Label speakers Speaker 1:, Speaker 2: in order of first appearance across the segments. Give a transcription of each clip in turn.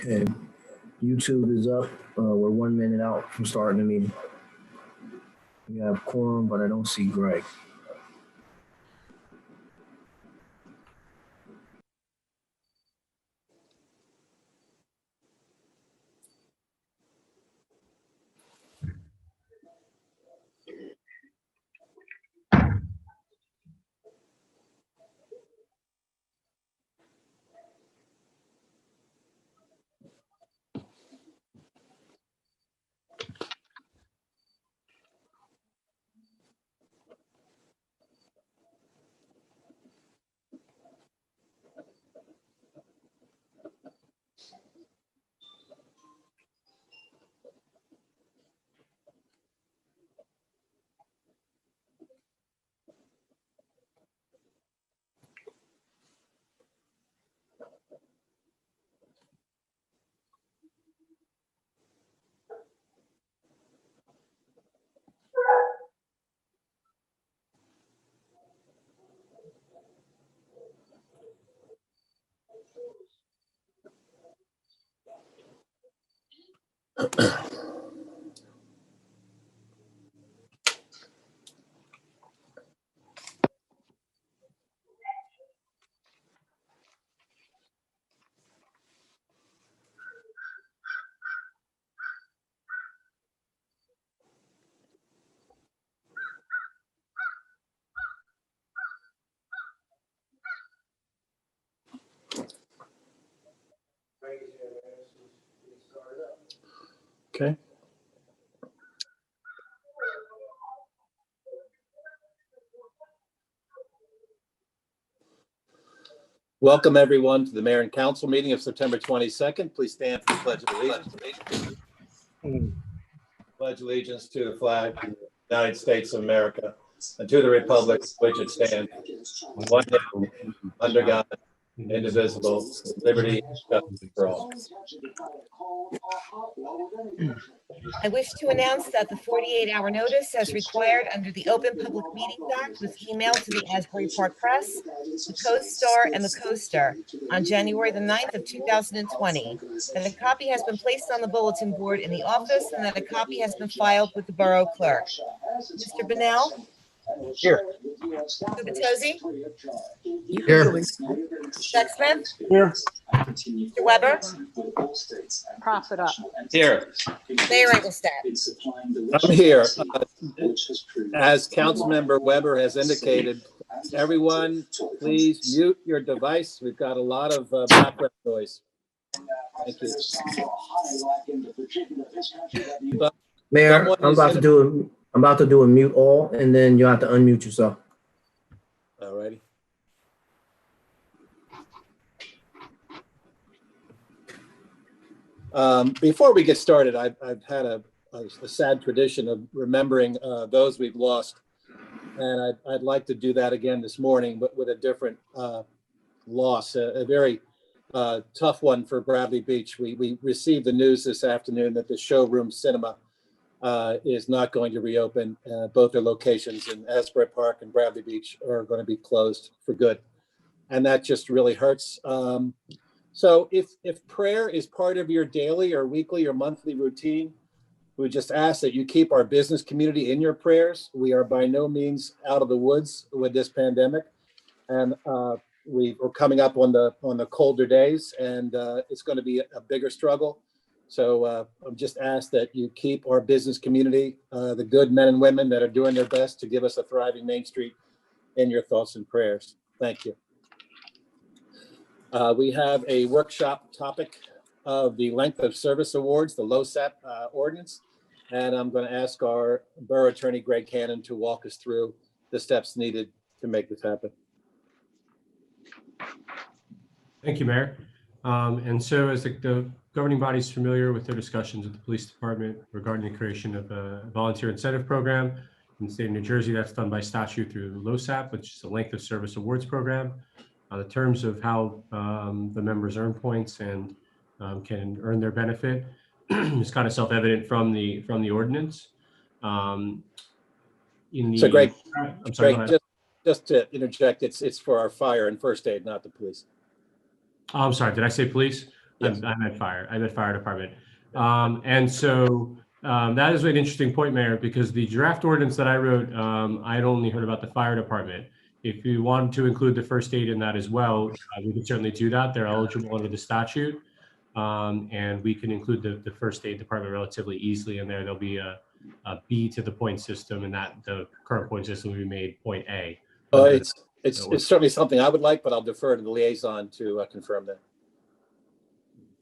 Speaker 1: Okay, YouTube is up. We're 1 minute out from starting the meeting. We have quorum, but I don't see Greg. Okay. Welcome everyone to the Mayor and Council meeting of September 22nd. Please stand for the Pledge of Allegiance. Pledge allegiance to the flag of the United States of America and to the republic which it stands, one nation, under God, indivisible, with liberty and justice for all.
Speaker 2: I wish to announce that the 48-hour notice as required under the Open Public Meetings Act was emailed to the Asbury Park Press, the Co-Star, and the Coaster on January the 9th of 2020, that a copy has been placed on the bulletin board in the office and that a copy has been filed with the Borough Clerk. Mr. Bunnell?
Speaker 3: Here.
Speaker 2: Mr. Batozzi?
Speaker 3: Here.
Speaker 2: Sexsmith?
Speaker 3: Here.
Speaker 2: Mr. Weber?
Speaker 4: Profit up.
Speaker 3: Here.
Speaker 2: Mayor Engelstad?
Speaker 3: I'm here. As Councilmember Weber has indicated, everyone, please mute your device. We've got a lot of background noise. Thank you.
Speaker 1: Mayor, I'm about to do a mute all, and then you have to unmute yourself.
Speaker 3: All righty. Before we get started, I've had a sad tradition of remembering those we've lost, and I'd like to do that again this morning, but with a different loss, a very tough one for Bradley Beach. We received the news this afternoon that the Showroom Cinema is not going to reopen. Both their locations in Asbury Park and Bradley Beach are going to be closed for good, and that just really hurts. So if prayer is part of your daily or weekly or monthly routine, we just ask that you keep our business community in your prayers. We are by no means out of the woods with this pandemic, and we're coming up on the colder days, and it's going to be a bigger struggle. So I'm just asked that you keep our business community, the good men and women that are doing their best to give us a thriving Main Street, in your thoughts and prayers. Thank you. We have a workshop topic of the length of service awards, the LoSAP ordinance, and I'm going to ask our Borough Attorney Greg Cannon to walk us through the steps needed to make this happen.
Speaker 5: Thank you, Mayor. And so as the governing body is familiar with their discussions with the police department regarding the creation of a volunteer incentive program in the state of New Jersey, that's done by statute through LoSAP, which is the length of service awards program. The terms of how the members earn points and can earn their benefit is kind of self-evident from the ordinance.
Speaker 3: So Greg,
Speaker 5: I'm sorry,
Speaker 3: just to interject, it's for our fire and first aid, not the police.
Speaker 5: Oh, I'm sorry, did I say police?
Speaker 3: Yes.
Speaker 5: I meant fire department. And so that is an interesting point, Mayor, because the draft ordinance that I wrote, I'd only heard about the fire department. If you wanted to include the first aid in that as well, we could certainly do that. They're eligible under the statute. And we can include the first aid department relatively easily in there. There'll be a B to the point system, and that the current point system will be made point A.
Speaker 3: It's certainly something I would like, but I'll defer to the liaison to confirm that.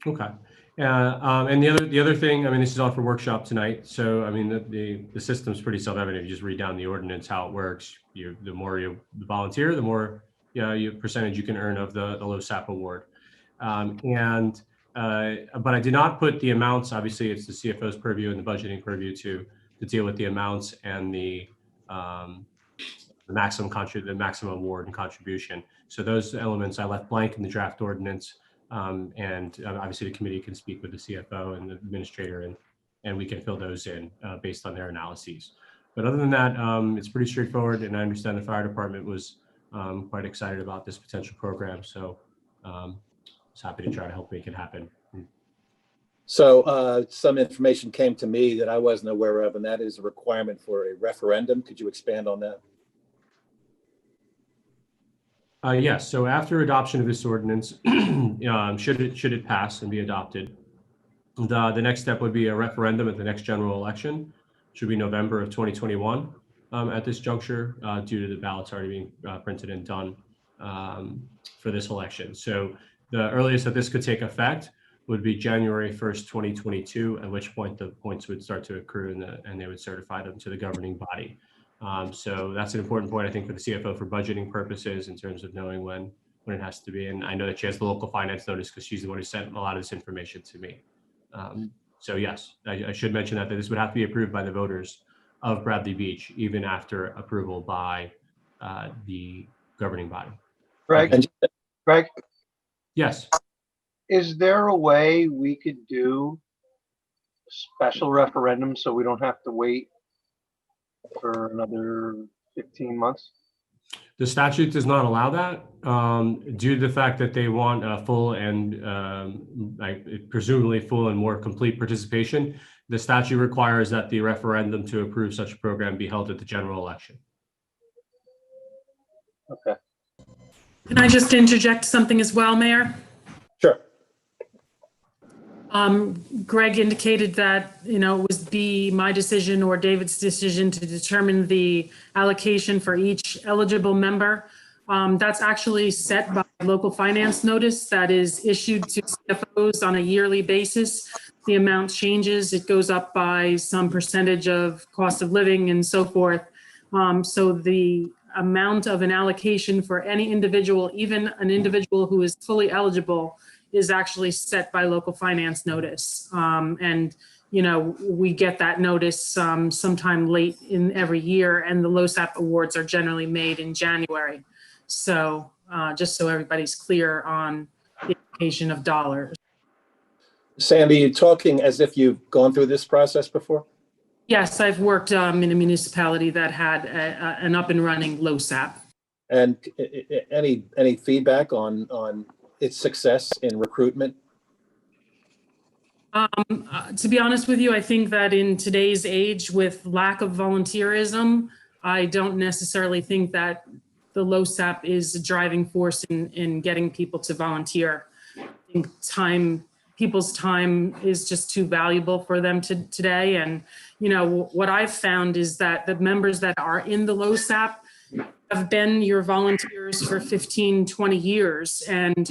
Speaker 5: Okay. And the other thing, I mean, this is all for workshop tonight. So, I mean, the system's pretty self-evident. If you just read down the ordinance, how it works, the more you volunteer, the more percentage you can earn of the LoSAP award. But I did not put the amounts. Obviously, it's the CFO's purview and the budgeting purview to deal with the amounts and the maximum award and contribution. So those elements I left blank in the draft ordinance. And obviously the committee can speak with the CFO and the administrator, and we can fill those in based on their analyses. But other than that, it's pretty straightforward, and I understand the fire department was quite excited about this potential program. So I was happy to try to help make it happen.
Speaker 3: So some information came to me that I wasn't aware of, and that is a requirement for a referendum. Could you expand on that?
Speaker 5: Yes. So after adoption of this ordinance, should it pass and be adopted, the next step would be a referendum at the next general election, which would be November of 2021. At this juncture, due to the ballots already being printed and done for this election. So the earliest that this could take effect would be January 1st, 2022, at which point the points would start to accrue and they would certify them to the governing body. So that's an important point, I think, for the CFO for budgeting purposes in terms of knowing when it has to be. And I know that she has the local finance notice because she's the one who sent a lot of this information to me. So yes, I should mention that this would have to be approved by the voters of Bradley Beach, even after approval by the governing body.
Speaker 6: Greg,
Speaker 5: Yes.
Speaker 6: is there a way we could do a special referendum so we don't have to wait for another 15 months?
Speaker 5: The statute does not allow that due to the fact that they want a full and presumably full and more complete participation. The statute requires that the referendum to approve such a program be held at the general election.
Speaker 6: Okay.
Speaker 7: Can I just interject something as well, Mayor?
Speaker 3: Sure.
Speaker 7: Greg indicated that, it was my decision or David's decision to determine the allocation for each eligible member. That's actually set by local finance notice that is issued to CFOs on a yearly basis. The amount changes, it goes up by some percentage of cost of living and so forth. So the amount of an allocation for any individual, even an individual who is fully eligible, is actually set by local finance notice. And, we get that notice sometime late in every year, and the LoSAP awards are generally made in January. So just so everybody's clear on the allocation of dollars.
Speaker 3: Sandy, you're talking as if you've gone through this process before?
Speaker 7: Yes, I've worked in a municipality that had an up and running LoSAP.
Speaker 3: And any feedback on its success in recruitment?
Speaker 7: To be honest with you, I think that in today's age with lack of volunteerism, I don't necessarily think that the LoSAP is a driving force in getting people to volunteer. I think people's time is just too valuable for them today. And, what I've found is that the members that are in the LoSAP have been your volunteers for 15, 20 years. And,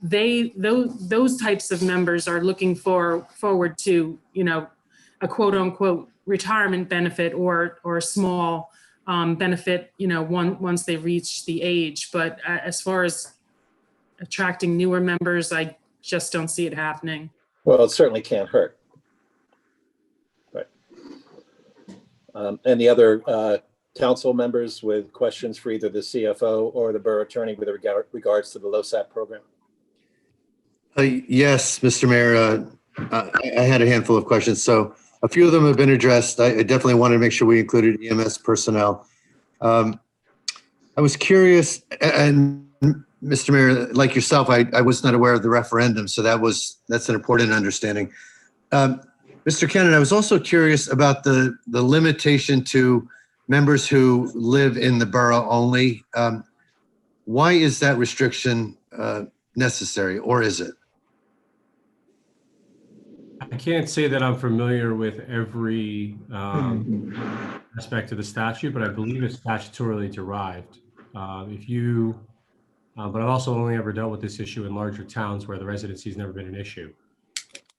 Speaker 7: those types of members are looking forward to, a quote unquote retirement benefit or a small benefit, once they reach the age. But as far as attracting newer members, I just don't see it happening.
Speaker 3: Well, it certainly can't hurt. Right. Any other council members with questions for either the CFO or the borough attorney with regards to the LoSAP program?
Speaker 8: Yes, Mr. Mayor, I had a handful of questions. So a few of them have been addressed. I definitely wanted to make sure we included EMS personnel. I was curious, and Mr. Mayor, like yourself, I was not aware of the referendum, so that's an important understanding. Mr. Cannon, I was also curious about the limitation to members who live in the borough only. Why is that restriction necessary, or is it?
Speaker 5: I can't say that I'm familiar with every aspect of the statute, but I believe it's statutorily derived. But I've also only ever dealt with this issue in larger towns where the residency has never been an issue.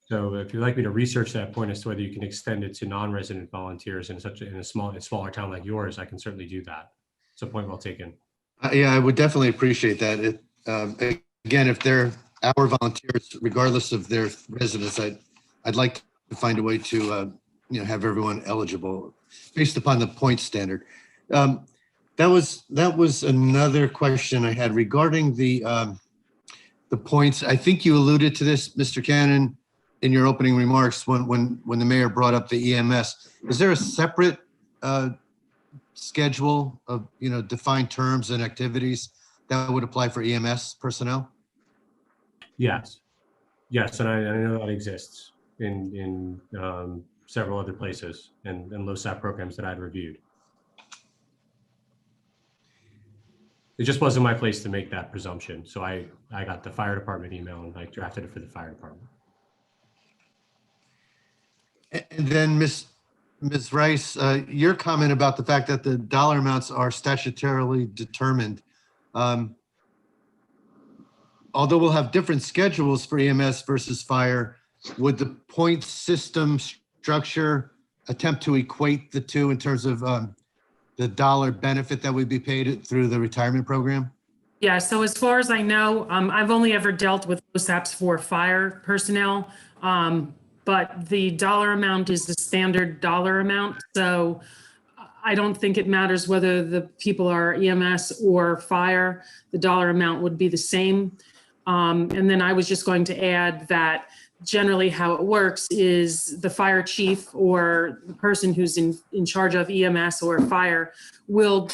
Speaker 5: So if you'd like me to research that point as to whether you can extend it to non-resident volunteers in a smaller town like yours, I can certainly do that. It's a point well taken.
Speaker 8: Yeah, I would definitely appreciate that. Again, if they're our volunteers, regardless of their residence, I'd like to find a way to have everyone eligible based upon the point standard. That was another question I had regarding the points. I think you alluded to this, Mr. Cannon, in your opening remarks when the mayor brought up the EMS. Is there a separate schedule of defined terms and activities that would apply for EMS personnel?
Speaker 5: Yes, and I know that exists in several other places and LoSAP programs that I'd reviewed. It just wasn't my place to make that presumption. So I got the fire department email and I drafted it for the fire department.
Speaker 8: And then Ms. Rice, your comment about the fact that the dollar amounts are statutorily determined. Although we'll have different schedules for EMS versus fire, would the point system structure attempt to equate the two in terms of the dollar benefit that would be paid through the retirement program?
Speaker 7: Yeah, so as far as I know, I've only ever dealt with LoSAPs for fire personnel, but the dollar amount is the standard dollar amount. So I don't think it matters whether the people are EMS or fire, the dollar amount would be the same. And then I was just going to add that generally how it works is the fire chief or the person who's in charge of EMS or fire will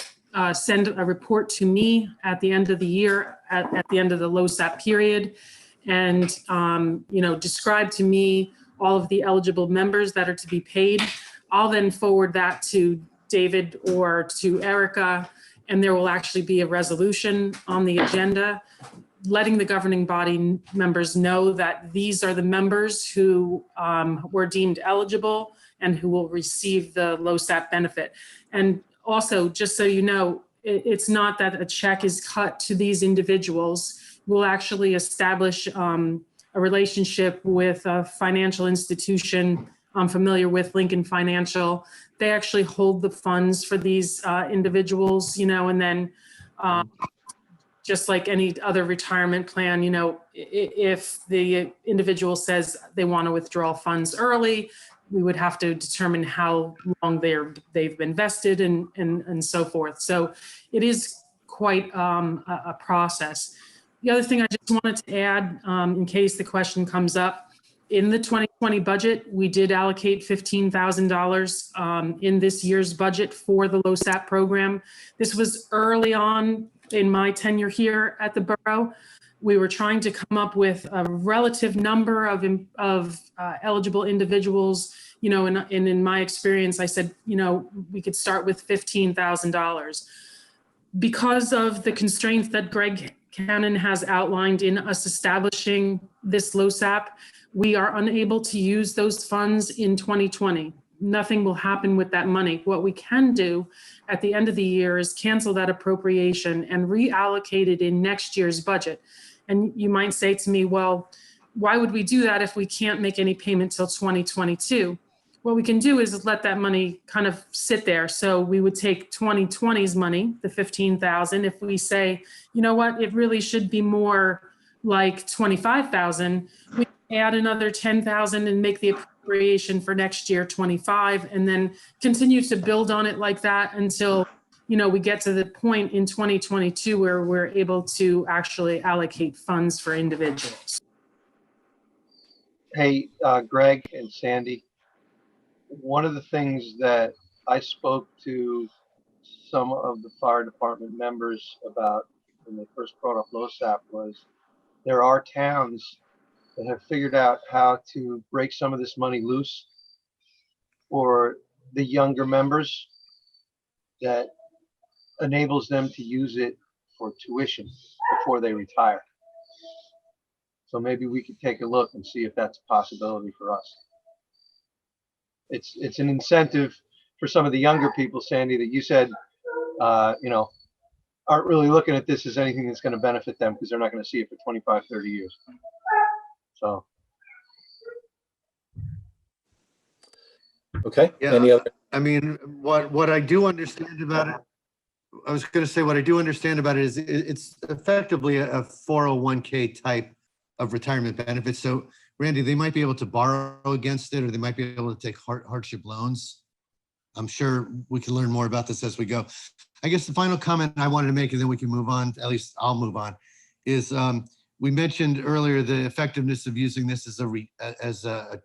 Speaker 7: send a report to me at the end of the year, at the end of the LoSAP period, and describe to me all of the eligible members that are to be paid. I'll then forward that to David or to Erica, and there will actually be a resolution on the agenda letting the governing body members know that these are the members who were deemed eligible and who will receive the LoSAP benefit. And also, just so you know, it's not that a check is cut to these individuals. We'll actually establish a relationship with a financial institution. I'm familiar with Lincoln Financial. They actually hold the funds for these individuals, and then just like any other retirement plan, if the individual says they want to withdraw funds early, we would have to determine how long they've been vested and so forth. So it is quite a process. The other thing I just wanted to add, in case the question comes up, in the 2020 budget, we did allocate $15,000 in this year's budget for the LoSAP program. This was early on in my tenure here at the borough. We were trying to come up with a relative number of eligible individuals, and in my experience, I said, we could start with $15,000. Because of the constraints that Greg Cannon has outlined in us establishing this LoSAP, we are unable to use those funds in 2020. Nothing will happen with that money. What we can do at the end of the year is cancel that appropriation and reallocate it in next year's budget. And you might say to me, well, why would we do that if we can't make any payment till 2022? What we can do is let that money kind of sit there. So we would take 2020's money, the 15,000. If we say, you know what, it really should be more like 25,000, we add another 10,000 and make the appropriation for next year 25, and then continue to build on it like that until we get to the point in 2022 where we're able to actually allocate funds for individuals.
Speaker 6: Hey, Greg and Sandy, one of the things that I spoke to some of the fire department members about when they first brought up LoSAP was there are towns that have figured out how to break some of this money loose for the younger members that enables them to use it for tuition before they retire. So maybe we could take a look and see if that's a possibility for us. It's an incentive for some of the younger people, Sandy, that you said, aren't really looking at this as anything that's going to benefit them because they're not going to see it for 25, 30 years. So.
Speaker 3: Okay,
Speaker 8: Yeah.
Speaker 3: any other?
Speaker 8: I mean, what I do understand about it, I was going to say, what I do understand about it is it's effectively a 401k type of retirement benefit. So Randy, they might be able to borrow against it, or they might be able to take hardship loans. I'm sure we can learn more about this as we go. I guess the final comment I wanted to make, and then we can move on, at least I'll move on, is we mentioned earlier the effectiveness of using this as a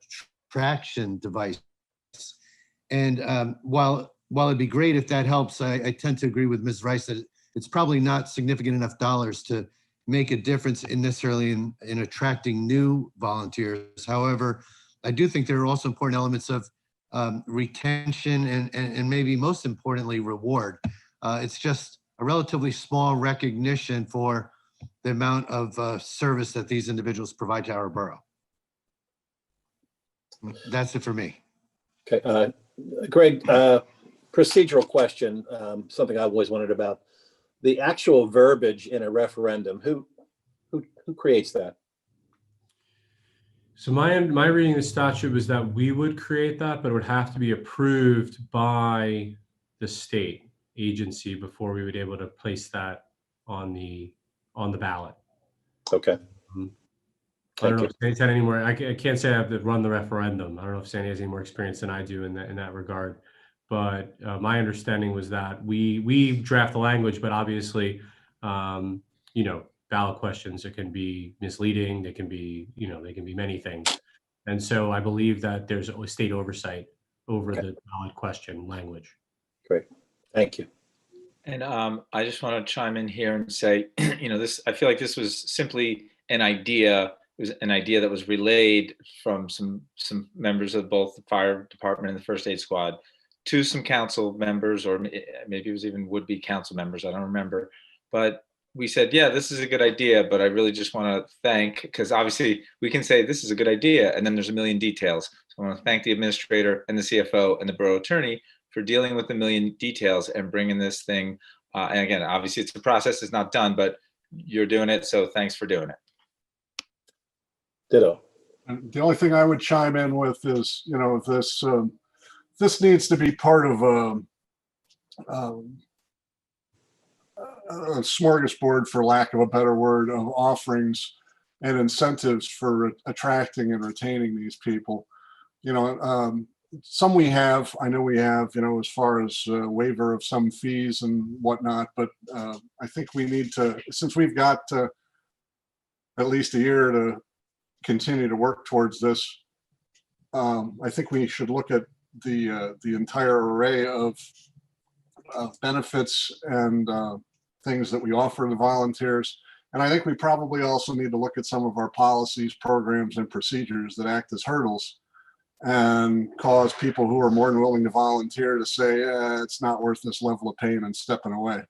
Speaker 8: traction device. And while it'd be great if that helps, I tend to agree with Ms. Rice that it's probably not significant enough dollars to make a difference necessarily in attracting new volunteers. However, I do think there are also important elements of retention and maybe most importantly, reward. It's just a relatively small recognition for the amount of service that these individuals provide to our borough. That's it for me.
Speaker 3: Okay, Greg, procedural question, something I've always wondered about. The actual verbiage in a referendum, who creates that?
Speaker 5: So my reading of the statute was that we would create that, but it would have to be approved by the state agency before we would be able to place that on the ballot.
Speaker 3: Okay.
Speaker 5: I don't know if Sandy's had any more. I can't say I have to run the referendum. I don't know if Sandy has any more experience than I do in that regard. But my understanding was that we draft the language, but obviously, ballot questions, it can be misleading. They can be, they can be many things. And so I believe that there's a state oversight over the ballot question language.
Speaker 3: Great, thank you.
Speaker 9: And I just want to chime in here and say, I feel like this was simply an idea. It was an idea that was relayed from some members of both the fire department and the first aid squad to some council members, or maybe it was even would-be council members. I don't remember. But we said, yeah, this is a good idea, but I really just want to thank, because obviously we can say this is a good idea, and then there's a million details. So I want to thank the administrator and the CFO and the borough attorney for dealing with the million details and bringing this thing. And again, obviously it's a process, it's not done, but you're doing it. So thanks for doing it.
Speaker 3: Ditto.
Speaker 10: And the only thing I would chime in with is, this needs to be part of a smorgasbord, for lack of a better word, of offerings and incentives for attracting and retaining these people. Some we have, I know we have, as far as waiver of some fees and whatnot, but I think we need to, since we've got at least a year to continue to work towards this, I think we should look at the entire array of benefits and things that we offer to volunteers. And I think we probably also need to look at some of our policies, programs, and procedures that act as hurdles and cause people who are more than willing to volunteer to say, it's not worth this level of pain, and stepping away.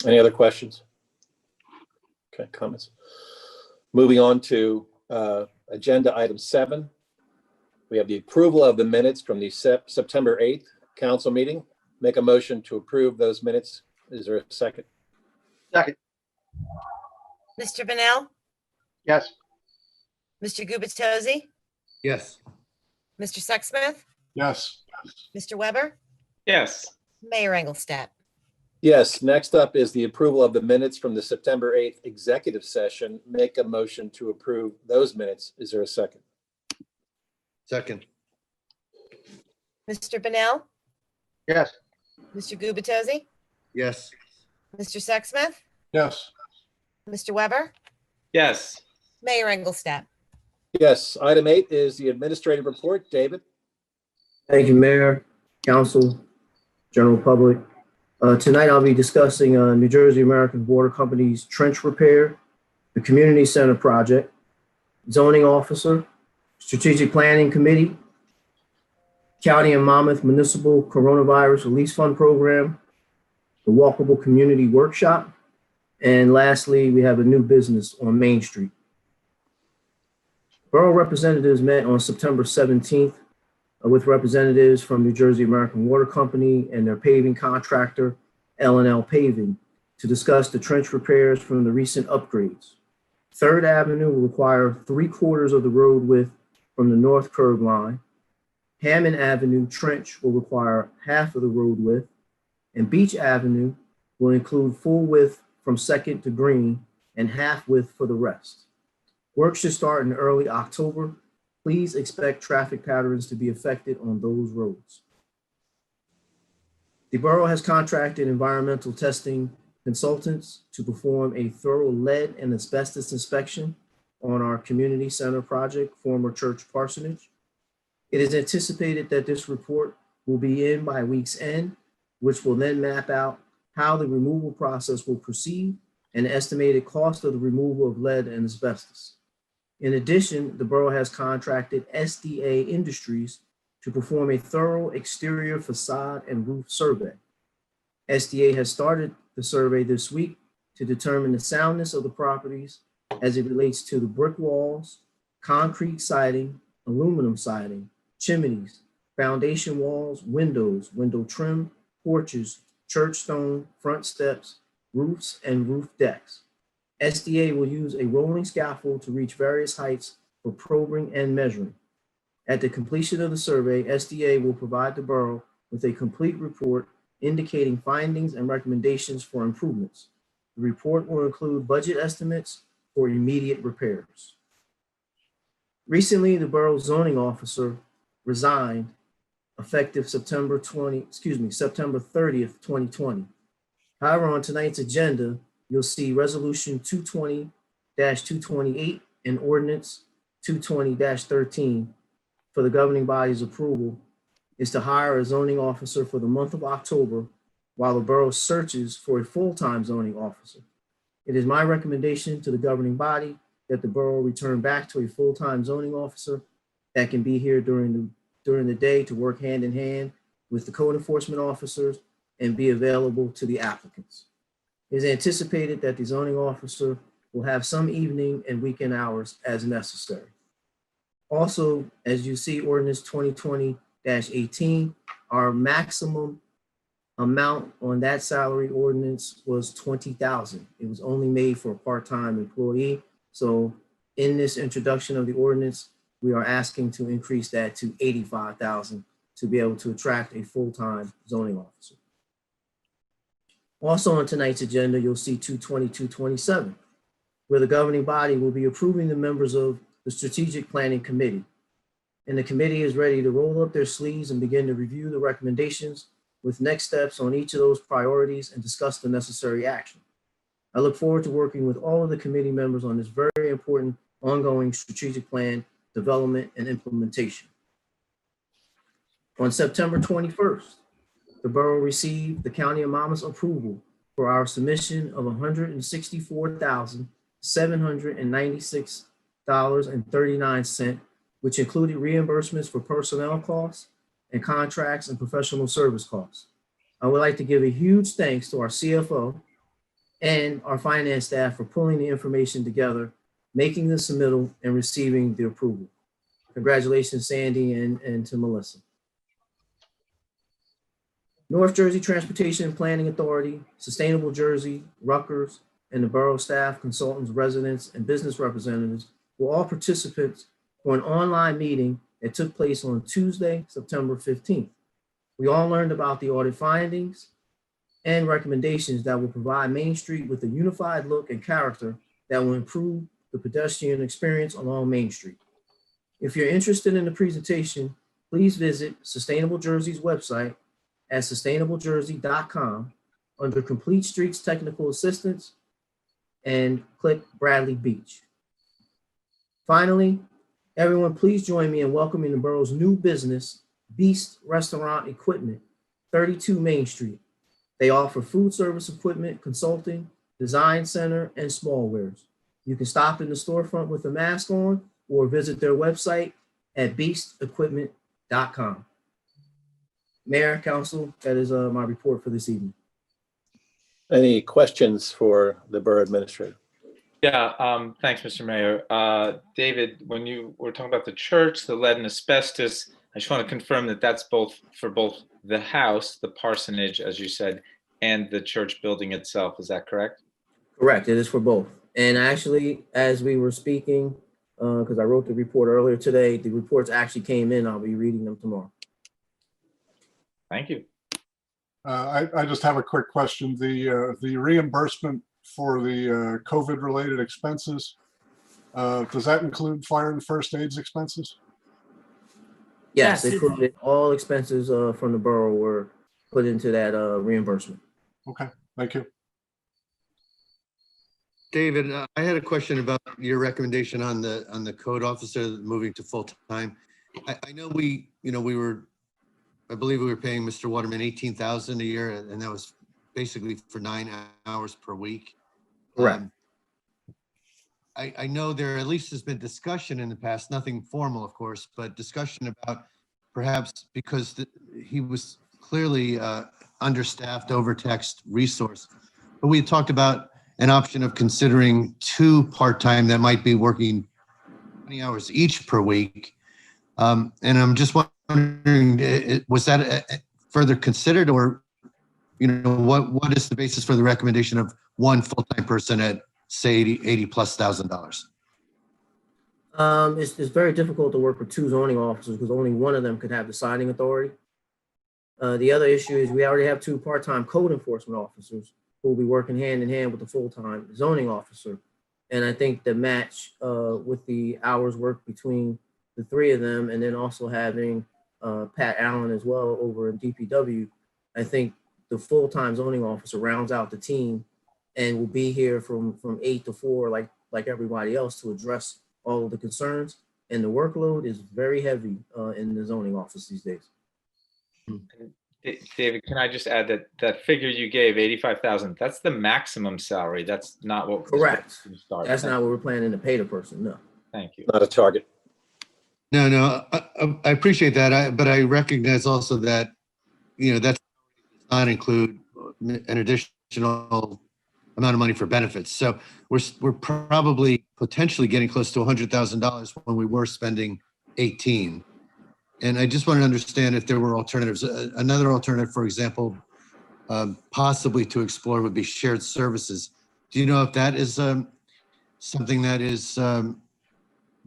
Speaker 3: Any other questions? Okay, comments. Moving on to agenda item 7. We have the approval of the minutes from the September 8th council meeting. Make a motion to approve those minutes. Is there a second?
Speaker 6: Second.
Speaker 2: Mr. Bennell,
Speaker 6: Yes.
Speaker 2: Mr. Gubatose,
Speaker 8: Yes.
Speaker 2: Mr. Sexsmith,
Speaker 10: Yes.
Speaker 2: Mr. Weber,
Speaker 9: Yes.
Speaker 2: Mayor Engelstad.
Speaker 3: Yes, next up is the approval of the minutes from the September 8th executive session. Make a motion to approve those minutes. Is there a second?
Speaker 8: Second.
Speaker 2: Mr. Bennell,
Speaker 6: Yes.
Speaker 2: Mr. Gubatose,
Speaker 8: Yes.
Speaker 2: Mr. Sexsmith,
Speaker 10: Yes.
Speaker 2: Mr. Weber,
Speaker 9: Yes.
Speaker 2: Mayor Engelstad.
Speaker 3: Yes, item 8 is the administrative report. David?
Speaker 11: Thank you, Mayor, Council, general public. Tonight, I'll be discussing New Jersey American Water Company's trench repair, the community center project, zoning officer, strategic planning committee, County and Monmouth Municipal Coronavirus Release Fund Program, the Walkable Community Workshop, and lastly, we have a new business on Main Street. Borough representatives met on September 17th with representatives from New Jersey American Water Company and their paving contractor, L&L Paving, to discuss the trench repairs from the recent upgrades. 3rd Avenue will require 3/4 of the road width from the north curb line. Hammond Avenue trench will require half of the road width, and Beach Avenue will include full width from 2nd to Green and half width for the rest. Work should start in early October. Please expect traffic patterns to be affected on those roads. The borough has contracted environmental testing consultants to perform a thorough lead and asbestos inspection on our community center project, former church parsonage. It is anticipated that this report will be in by week's end, which will then map out how the removal process will proceed and the estimated cost of the removal of lead and asbestos. In addition, the borough has contracted SDA Industries to perform a thorough exterior facade and roof survey. SDA has started the survey this week to determine the soundness of the properties as it relates to the brick walls, concrete siding, aluminum siding, chimneys, foundation walls, windows, window trim, porches, church stone, front steps, roofs, and roof decks. SDA will use a rolling scaffold to reach various heights for probing and measuring. At the completion of the survey, SDA will provide the borough with a complete report indicating findings and recommendations for improvements. The report will include budget estimates for immediate repairs. Recently, the borough zoning officer resigned effective September 30th, 2020. However, on tonight's agenda, you'll see Resolution 220-228 and Ordinance 220-13 for the governing body's approval is to hire a zoning officer for the month of October while the borough searches for a full-time zoning officer. It is my recommendation to the governing body that the borough return back to a full-time zoning officer that can be here during the day to work hand in hand with the code enforcement officers and be available to the applicants. It is anticipated that the zoning officer will have some evening and weekend hours as necessary. Also, as you see, Ordinance 2020-18, our maximum amount on that salary ordinance was $20,000. It was only made for a part-time employee. So in this introduction of the ordinance, we are asking to increase that to $85,000 to be able to attract a full-time zoning officer. Also on tonight's agenda, you'll see 220-227, where the governing body will be approving the members of the Strategic Planning Committee. And the committee is ready to roll up their sleeves and begin to review the recommendations with next steps on each of those priorities and discuss the necessary action. I look forward to working with all of the committee members on this very important ongoing strategic plan development and implementation. On September 21st, the borough received the County of Monmouth's approval for our submission of $164,796.39, which included reimbursements for personnel costs and contracts and professional service costs. I would like to give a huge thanks to our CFO and our finance staff for pulling the information together, making the submittal and receiving the approval. Congratulations, Sandy, and to Melissa. North Jersey Transportation and Planning Authority, Sustainable Jersey, Rutgers, and the borough staff, consultants, residents, and business representatives were all participants for an online meeting that took place on Tuesday, September 15th. We all learned about the audit findings and recommendations that will provide Main Street with a unified look and character that will improve the pedestrian experience along Main Street. If you're interested in the presentation, please visit Sustainable Jersey's website at sustainablejersey.com under Complete Streets Technical Assistance and click Bradley Beach. Finally, everyone, please join me in welcoming the borough's new business, Beast Restaurant Equipment, 32 Main Street. They offer food service equipment, consulting, design center, and small wares. You can stop in the storefront with a mask on or visit their website at beastequipment.com. Mayor, Council, that is my report for this evening.
Speaker 3: Any questions for the Borough Administrator?
Speaker 9: Yeah, thanks, Mr. Mayor. David, when you were talking about the church, the lead and asbestos, I just want to confirm that that's both for both the house, the parsonage, as you said, and the church building itself. Is that correct?
Speaker 11: Correct, it is for both. And actually, as we were speaking, because I wrote the report earlier today, the reports actually came in. I'll be reading them tomorrow.
Speaker 9: Thank you.
Speaker 10: I just have a quick question. The reimbursement for the COVID-related expenses, does that include fire and first aids expenses?
Speaker 11: Yes,
Speaker 7: Yes,
Speaker 11: they put it, all expenses from the borough were put into that reimbursement.
Speaker 10: Okay, thank you.
Speaker 8: David, I had a question about your recommendation on the code officer moving to full-time. I know I believe we were paying Mr. Waterman $18,000 a year, and that was basically for 9 hours per week.
Speaker 11: Correct.
Speaker 8: I know there at least has been discussion in the past, nothing formal, of course, but discussion about perhaps because he was clearly understaffed, overtaxed resource. But we talked about an option of considering 2 part-time that might be working 20 hours each per week. And I'm just wondering, was that further considered, or, what is the basis for the recommendation of 1 full-time person at, say, $80,000+?
Speaker 11: It's very difficult to work with 2 zoning officers because only one of them could have the signing authority. The other issue is we already have 2 part-time code enforcement officers who will be working hand in hand with the full-time zoning officer. And I think the match with the hours worked between the 3 of them, and then also having Pat Allen as well over in DPW, I think the full-time zoning officer rounds out the team and will be here from 8 to 4 like everybody else to address all of the concerns. And the workload is very heavy in the zoning office these days.
Speaker 9: David, can I just add that figure you gave, 85,000, that's the maximum salary. That's not what.
Speaker 11: Correct. That's not what we're planning to pay the person, no.
Speaker 9: Thank you.
Speaker 3: Not a target.
Speaker 8: No, I appreciate that. But I recognize also that, that does not include an additional amount of money for benefits. So we're probably potentially getting close to $100,000 when we were spending 18. And I just want to understand if there were alternatives. Another alternative, for example, possibly to explore would be shared services. Do you know if that is something that is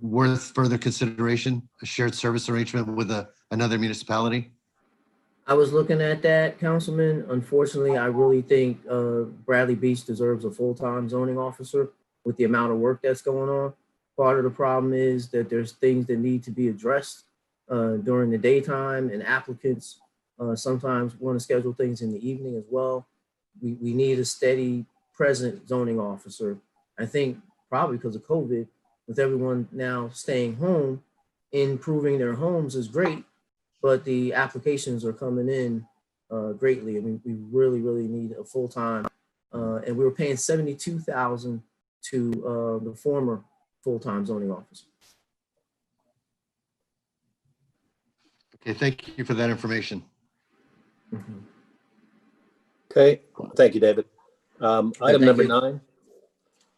Speaker 8: worth further consideration, a shared service arrangement with another municipality?
Speaker 11: I was looking at that, Councilman. Unfortunately, I really think Bradley Beach deserves a full-time zoning officer with the amount of work that's going on. Part of the problem is that there's things that need to be addressed during the daytime, and applicants sometimes want to schedule things in the evening as well. We need a steady, present zoning officer. I think probably because of COVID, with everyone now staying home, improving their homes is great, but the applications are coming in greatly. I mean, we really, really need a full-time, and we were paying $72,000 to the former full-time zoning officer.
Speaker 8: Okay, thank you for that information.
Speaker 11: Mhm.
Speaker 3: Okay, thank you, David. Item
Speaker 11: thank
Speaker 3: number
Speaker 11: you.
Speaker 3: 9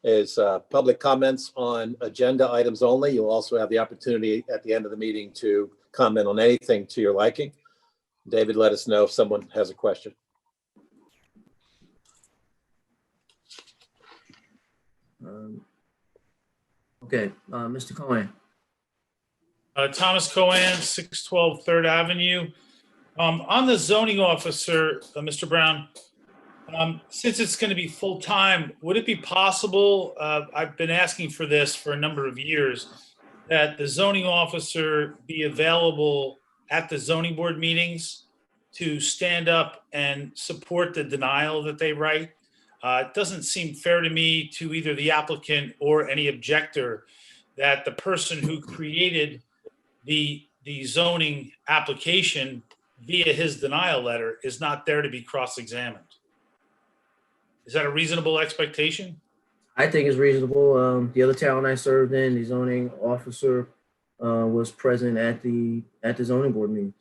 Speaker 3: is public comments on agenda items only. You'll also have the opportunity at the end of the meeting to comment on anything to your liking. David, let us know if someone has a question.
Speaker 11: Okay, Mr. Cohen.
Speaker 12: Thomas Cohen, 612 3rd Avenue. On the zoning officer, Mr. Brown, since it's going to be full-time, would it be possible, I've been asking for this for a number of years, that the zoning officer be available at the zoning board meetings to stand up and support the denial that they write? It doesn't seem fair to me, to either the applicant or any objector, that the person who created the zoning application via his denial letter is not there to be cross-examined. Is that a reasonable expectation?
Speaker 11: I think it's reasonable. The other town I served in, the zoning officer was present at the zoning board meetings.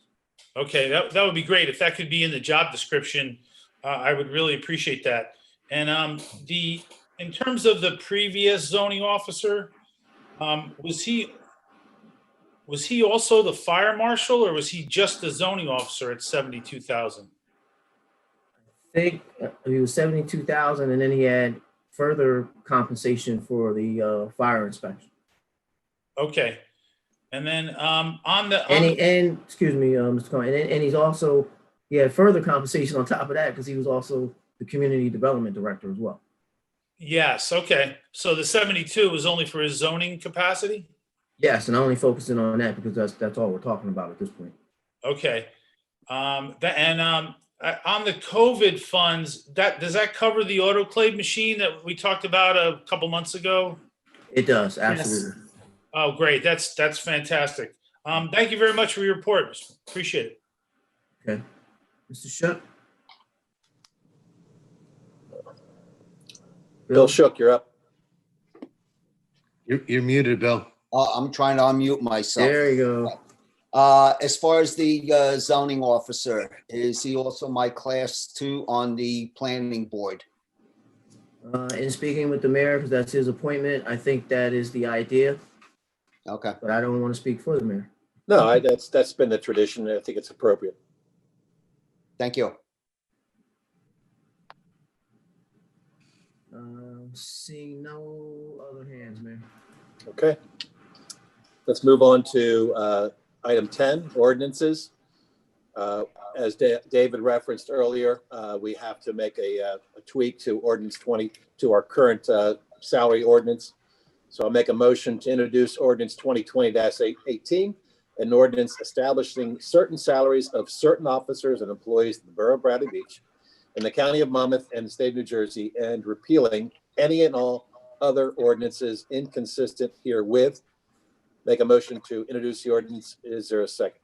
Speaker 12: Okay, that would be great. If that could be in the job description, I would really appreciate that. And in terms of the previous zoning officer, was he also the fire marshal, or was he just the zoning officer at 72,000?
Speaker 11: I think he was 72,000, and then he had further compensation for the fire inspection.
Speaker 12: Okay. And then
Speaker 11: Excuse me, Mr. Cohen, and he's also, he had further compensation on top of that because he was also the community development director as well.
Speaker 12: yes, okay. So the 72 was only for his zoning capacity?
Speaker 11: Yes, and I'm only focusing on that because that's all we're talking about at this point.
Speaker 12: Okay. On the COVID funds, does that cover the autoclave machine that we talked about a couple months ago?
Speaker 11: It does, absolutely.
Speaker 12: Oh, great. That's fantastic. Thank you very much for your report. Appreciate it.
Speaker 11: Okay. Mr. Shook?
Speaker 3: Bill Shook, you're up.
Speaker 8: You're muted, Bill.
Speaker 13: I'm trying to unmute myself.
Speaker 11: There you go.
Speaker 13: As far as the zoning officer, is he also my class 2 on the planning board?
Speaker 11: In speaking with the mayor, because that's his appointment, I think that is the idea,
Speaker 13: Okay.
Speaker 11: but I don't want to speak for the mayor.
Speaker 3: No, that's been the tradition. I think it's appropriate.
Speaker 13: Thank you.
Speaker 11: Seeing no other hands, Mayor.
Speaker 3: Okay. Let's move on to item 10, ordinances. As David referenced earlier, we have to make a tweak to ordinance 20, to our current salary ordinance. So I'll make a motion to introduce ordinance 2020-18, an ordinance establishing certain salaries of certain officers and employees in the Borough of Bradley Beach in the County of Monmouth and the State of New Jersey, and repealing any and all other ordinances inconsistent herewith. Make a motion to introduce the ordinance. Is there a second?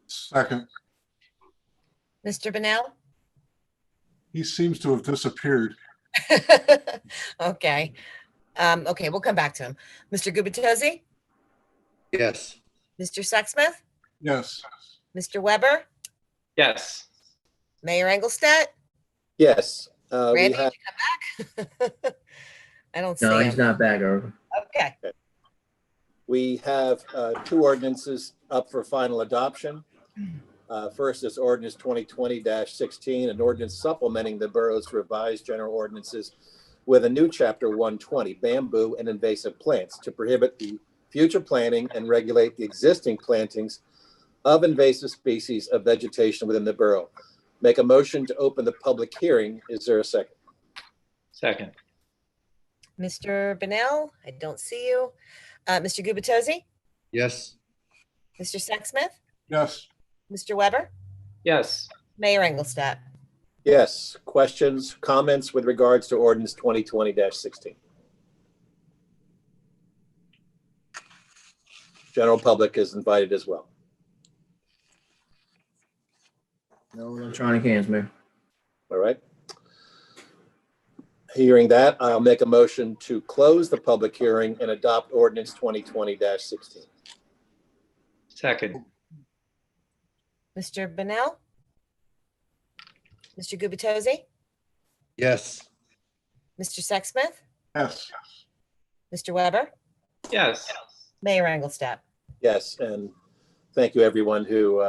Speaker 10: Second.
Speaker 2: Mr. Bennell?
Speaker 10: He seems to have disappeared.
Speaker 2: Okay. Okay, we'll come back to him. Mr. Gubatose?
Speaker 8: Yes.
Speaker 2: Mr. Sexsmith?
Speaker 10: Yes.
Speaker 2: Mr. Weber?
Speaker 9: Yes.
Speaker 2: Mayor Engelstad?
Speaker 3: Yes.
Speaker 2: Randy, did you come back? I don't see
Speaker 11: No,
Speaker 2: him.
Speaker 11: he's not back, Irvin.
Speaker 2: Okay.
Speaker 3: We have two ordinances up for final adoption. First is ordinance 2020-16, an ordinance supplementing the borough's revised general ordinances with a new chapter 120, bamboo and invasive plants, to prohibit the future planting and regulate the existing plantings of invasive species of vegetation within the borough. Make a motion to open the public hearing. Is there a second?
Speaker 9: Second.
Speaker 2: Mr. Bennell, I don't see you. Mr. Gubatose?
Speaker 8: Yes.
Speaker 2: Mr. Sexsmith?
Speaker 10: Yes.
Speaker 2: Mr. Weber?
Speaker 9: Yes.
Speaker 2: Mayor Engelstad?
Speaker 3: Yes. Questions, comments with regards to ordinance 2020-16? General public is invited as well.
Speaker 11: No electronic hands, Mayor.
Speaker 3: All right. Hearing that, I'll make a motion to close the public hearing and adopt ordinance 2020-16.
Speaker 9: Second.
Speaker 2: Mr. Bennell? Mr. Gubatose?
Speaker 8: Yes.
Speaker 2: Mr. Sexsmith?
Speaker 10: Yes.
Speaker 2: Mr. Weber?
Speaker 9: Yes.
Speaker 2: Mayor Engelstad?
Speaker 3: Yes, and thank you everyone who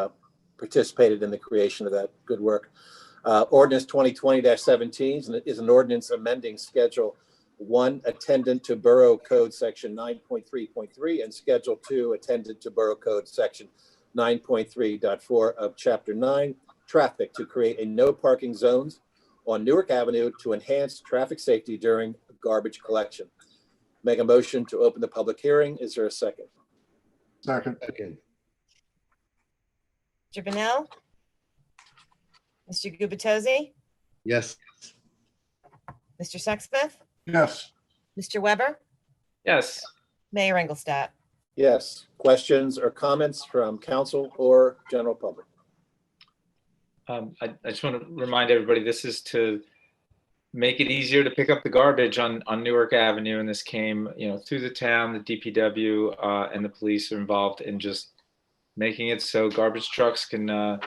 Speaker 3: participated in the creation of that good work. Ordinance 2020-17 is an ordinance amending Schedule 1 attendant to Borough Code Section 9.3.3 and Schedule 2 attendant to Borough Code Section 9.3.4 of Chapter 9 traffic to create a no parking zones on Newark Avenue to enhance traffic safety during garbage collection. Make a motion to open the public hearing. Is there a second?
Speaker 10: Second.
Speaker 8: Second.
Speaker 2: Mr. Bennell? Mr. Gubatose?
Speaker 8: Yes.
Speaker 2: Mr. Sexsmith?
Speaker 10: Yes.
Speaker 2: Mr. Weber?
Speaker 9: Yes.
Speaker 2: Mayor Engelstad?
Speaker 3: Yes. Questions or comments from council or general public?
Speaker 9: I just want to remind everybody, this is to make it easier to pick up the garbage on Newark Avenue. And this came, through the town, the DPW and the police are involved in just making it so garbage trucks can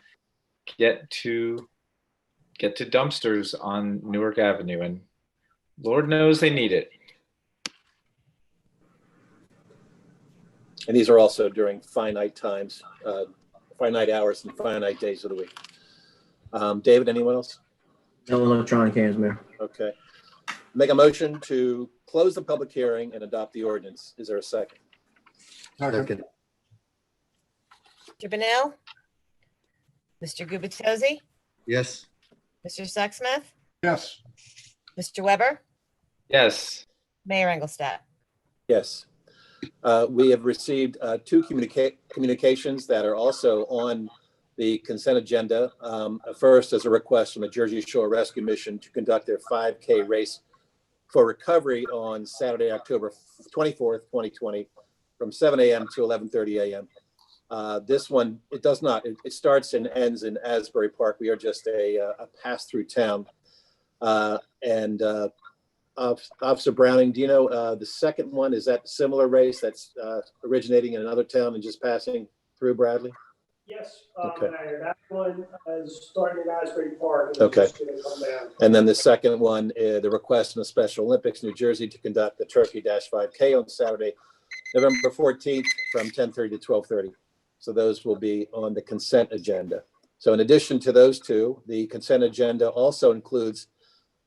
Speaker 9: get to dumpsters on Newark Avenue. And Lord knows they need it.
Speaker 3: And these are also during finite times, finite hours and finite days of the week. David, anyone else?
Speaker 11: No electronic hands, Mayor.
Speaker 3: Okay. Make a motion to close the public hearing and adopt the ordinance. Is there a second?
Speaker 10: Second.
Speaker 2: Mr. Bennell? Mr. Gubatose?
Speaker 8: Yes.
Speaker 2: Mr. Sexsmith?
Speaker 10: Yes.
Speaker 2: Mr. Weber?
Speaker 9: Yes.
Speaker 2: Mayor Engelstad?
Speaker 3: Yes. We have received two communications that are also on the consent agenda. First is a request from the Jersey Shore Rescue Mission to conduct their 5K race for recovery on Saturday, October 24th, 2020, from 7 a.m. to 11:30 a.m. This one, it starts and ends in Asbury Park. We are just a pass-through town. Officer Browning, do you know the second one, is that a similar race that's originating in another town and just passing through Bradley?
Speaker 14: Yes,
Speaker 3: Okay.
Speaker 14: Mayor, that one is starting in Asbury Park. And
Speaker 3: Okay.
Speaker 14: it's just gonna come down.
Speaker 3: And then the second one, the request from the Special Olympics New Jersey to conduct the Turkey Dash 5K on Saturday, November 14th from 10:30 to 12:30. So those will be on the consent agenda. So in addition to those two, the consent agenda also includes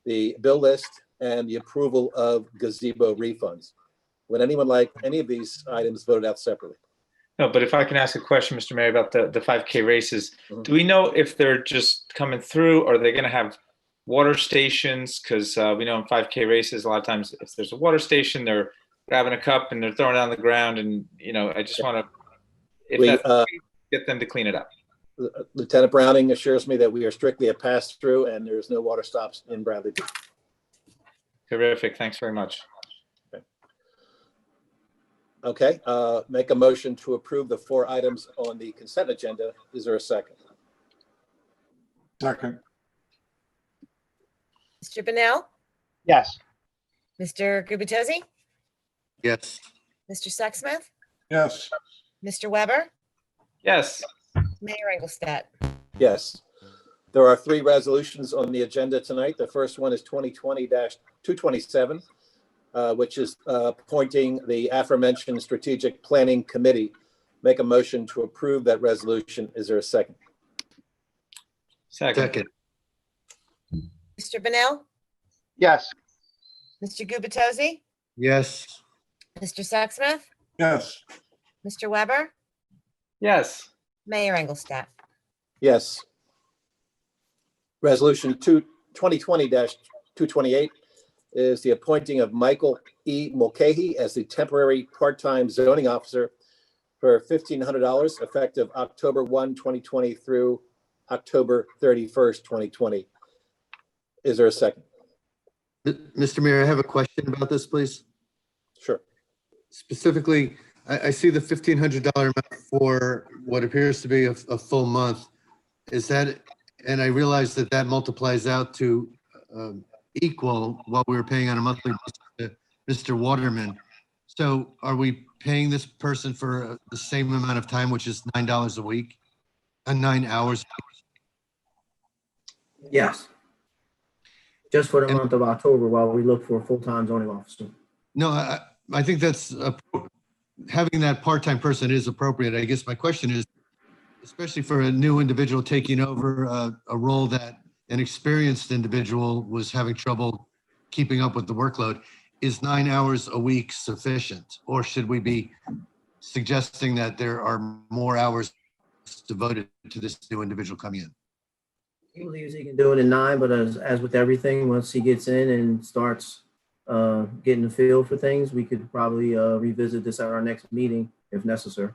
Speaker 3: the bill list and the approval of gazebo refunds. Would anyone like any of these items voted out separately?
Speaker 9: No, but if I can ask a question, Mr. Mayor, about the 5K races, do we know if they're just coming through, or are they going to have water stations? Because we know in 5K races, a lot of times if there's a water station, they're grabbing a cup and they're throwing it on the ground. And, I just want to, get them to clean it up.
Speaker 3: Lieutenant Browning assures me that we are strictly a pass-through and there's no water stops in Bradley.
Speaker 9: Terrific. Thanks very much.
Speaker 3: Okay, make a motion to approve the 4 items on the consent agenda. Is there a second?
Speaker 10: Second.
Speaker 2: Mr. Bennell?
Speaker 6: Yes.
Speaker 2: Mr. Gubatose?
Speaker 8: Yes.
Speaker 2: Mr. Sexsmith?
Speaker 10: Yes.
Speaker 2: Mr. Weber?
Speaker 9: Yes.
Speaker 2: Mayor Engelstad?
Speaker 3: Yes. There are 3 resolutions on the agenda tonight. The first one is 2020-227, which is appointing the aforementioned Strategic Planning Committee. Make a motion to approve that resolution. Is there a second?
Speaker 9: Second.
Speaker 2: Mr. Bennell?
Speaker 6: Yes.
Speaker 2: Mr. Gubatose?
Speaker 8: Yes.
Speaker 2: Mr. Sexsmith?
Speaker 10: Yes.
Speaker 2: Mr. Weber?
Speaker 9: Yes.
Speaker 2: Mayor Engelstad?
Speaker 3: Yes. Resolution 2020-228 is the appointing of Michael E. Mulcahy as the temporary part-time zoning officer for $1,500 effective October 1, 2020 through October 31st, 2020. Is there a second?
Speaker 8: Mr. Mayor, I have a question about this, please.
Speaker 3: Sure.
Speaker 8: Specifically, I see the $1,500 amount for what appears to be a full month. Is that, and I realize that that multiplies out to equal what we were paying on a monthly basis to Mr. Waterman. So are we paying this person for the same amount of time, which is $9 a week, 9 hours?
Speaker 11: Yes. Just for the month of October while we look for a full-time zoning officer.
Speaker 8: No, I think that's, having that part-time person is appropriate. I guess my question is, especially for a new individual taking over a role that an experienced individual was having trouble keeping up with the workload, is 9 hours a week sufficient? Or should we be suggesting that there are more hours devoted to this new individual coming in?
Speaker 11: He believes he can do it in 9, but as with everything, once he gets in and starts getting the feel for things, we could probably revisit this at our next meeting if necessary.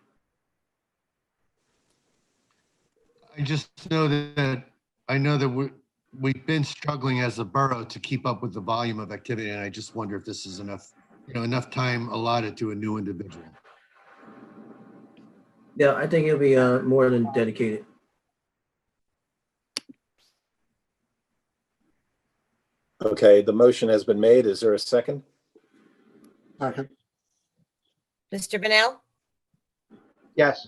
Speaker 8: I just know that we've been struggling as a borough to keep up with the volume of activity, and I just wonder if this is enough time allotted to a new individual.
Speaker 11: Yeah, I think it'll be more than dedicated.
Speaker 3: Okay, the motion has been made. Is there a second?
Speaker 10: Second.
Speaker 2: Mr. Bennell,
Speaker 6: Yes.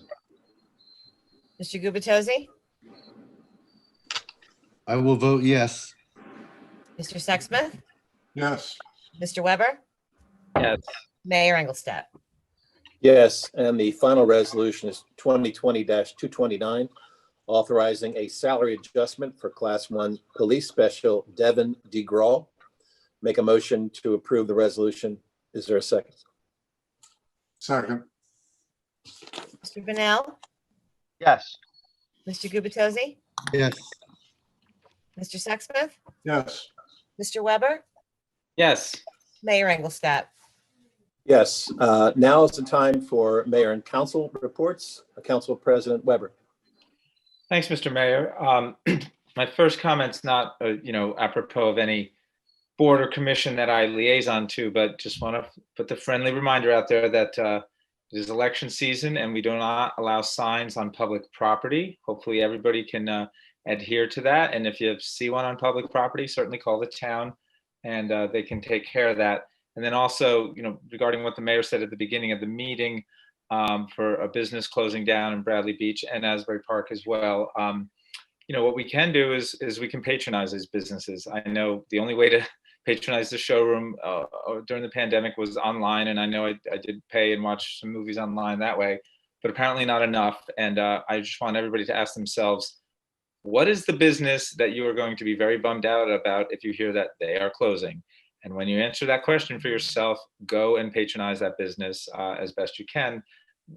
Speaker 2: Mr. Gubatose,
Speaker 8: I will vote yes.
Speaker 2: Mr. Sexsmith,
Speaker 10: Yes.
Speaker 2: Mr. Weber,
Speaker 9: Yes.
Speaker 2: Mayor Engelstad.
Speaker 3: Yes, and the final resolution is 2020-229, authorizing a salary adjustment for Class 1 Police Special Devin DeGraw. Make a motion to approve the resolution. Is there a second?
Speaker 10: Second.
Speaker 2: Mr. Bennell,
Speaker 6: Yes.
Speaker 2: Mr. Gubatose,
Speaker 8: Yes.
Speaker 2: Mr. Sexsmith,
Speaker 10: Yes.
Speaker 2: Mr. Weber,
Speaker 9: Yes.
Speaker 2: Mayor Engelstad.
Speaker 3: Yes, now is the time for mayor and council reports. Council President Weber.
Speaker 9: Thanks, Mr. Mayor. My first comment's not, apropos of any board or commission that I liaison to, but just want to put the friendly reminder out there that it is election season and we do not allow signs on public property. Hopefully everybody can adhere to that. And if you see one on public property, certainly call the town and they can take care of that. And then also, regarding what the mayor said at the beginning of the meeting, for a business closing down in Bradley Beach and Asbury Park as well. What we can do is we can patronize these businesses. I know the only way to patronize the showroom during the pandemic was online, and I know I did pay and watch some movies online that way, but apparently not enough. And I just want everybody to ask themselves, what is the business that you are going to be very bummed out about if you hear that they are closing? And when you answer that question for yourself, go and patronize that business as best you can.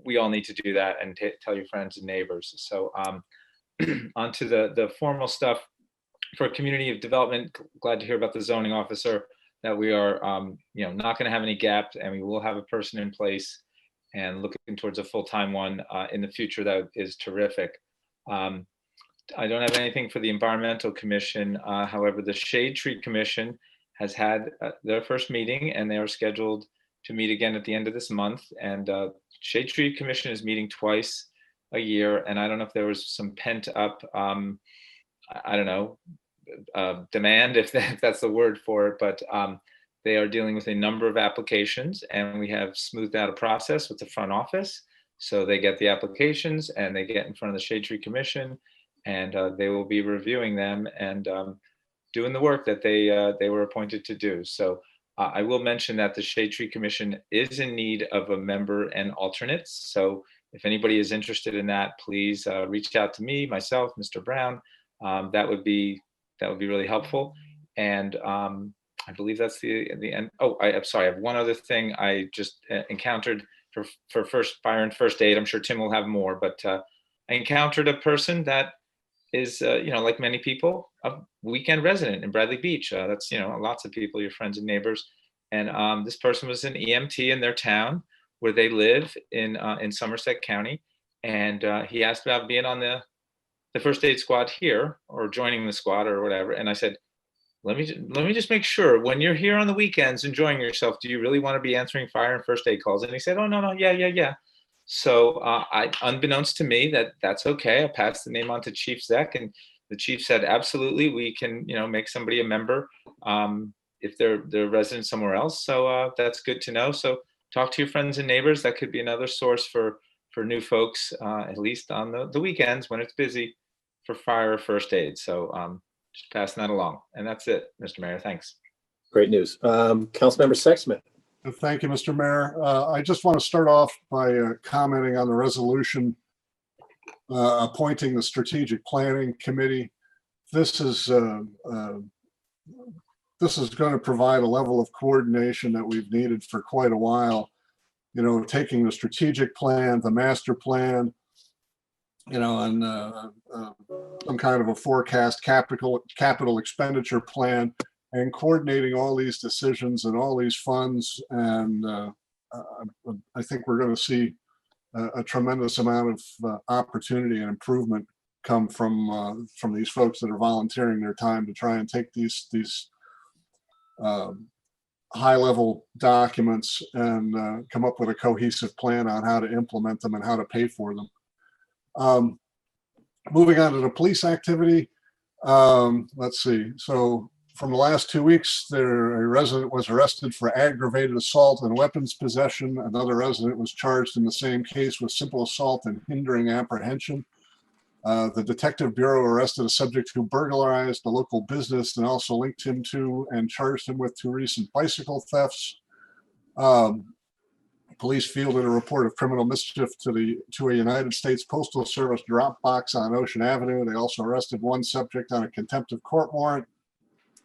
Speaker 9: We all need to do that and tell your friends and neighbors. So onto the formal stuff for community of development. Glad to hear about the zoning officer, that we are not going to have any gaps, and we will have a person in place and looking towards a full-time one in the future. That is terrific. I don't have anything for the Environmental Commission. However, the Shade Tree Commission has had their first meeting, and they are scheduled to meet again at the end of this month. And Shade Tree Commission is meeting twice a year, and I don't know if there was some pent up, demand, if that's the word for it, but they are dealing with a number of applications, and we have smoothed out a process with the front office. So they get the applications and they get in front of the Shade Tree Commission, and they will be reviewing them and doing the work that they were appointed to do. So I will mention that the Shade Tree Commission is in need of a member and alternates. So if anybody is interested in that, please reach out to me, myself, Mr. Brown. That would be really helpful. And I believe that's the end. Oh, I'm sorry. I have one other thing I just encountered for fire and first aid. I'm sure Tim will have more, but I encountered a person that is, like many people, a weekend resident in Bradley Beach. That's, lots of people, your friends and neighbors. And this person was an EMT in their town where they live in Somerset County. And he asked about being on the first aid squad here, or joining the squad or whatever. And I said, let me just make sure, when you're here on the weekends enjoying yourself, do you really want to be answering fire and first aid calls? And he said, oh, no, yeah. So unbeknownst to me, that's okay. I passed the name on to Chief Zek, and the chief said, absolutely, we can, make somebody a member if they're resident somewhere else. So that's good to know. So talk to your friends and neighbors. That could be another source for new folks, at least on the weekends when it's busy, for fire or first aid. So just passing that along. And that's it, Mr. Mayor. Thanks.
Speaker 3: Great news. Councilmember Sexsmith.
Speaker 10: Thank you, Mr. Mayor. I just want to start off by commenting on the resolution appointing the Strategic Planning Committee. This is going to provide a level of coordination that we've needed for quite a while. Taking the strategic plan, the master plan, and some kind of a forecast capital expenditure plan, and coordinating all these decisions and all these funds. And I think we're going to see a tremendous amount of opportunity and improvement come from these folks that are volunteering their time to try and take these high-level documents and come up with a cohesive plan on how to implement them and how to pay for them. Moving on to the police activity, let's see. So From the last 2 weeks, a resident was arrested for aggravated assault and weapons possession. Another resident was charged in the same case with simple assault and hindering apprehension. The Detective Bureau arrested a subject who burglarized a local business and also linked him to and charged him with 2 recent bicycle thefts. Police fielded a report of criminal mischief to a United States Postal Service drop box on Ocean Avenue. They also arrested 1 subject on a contempt of court warrant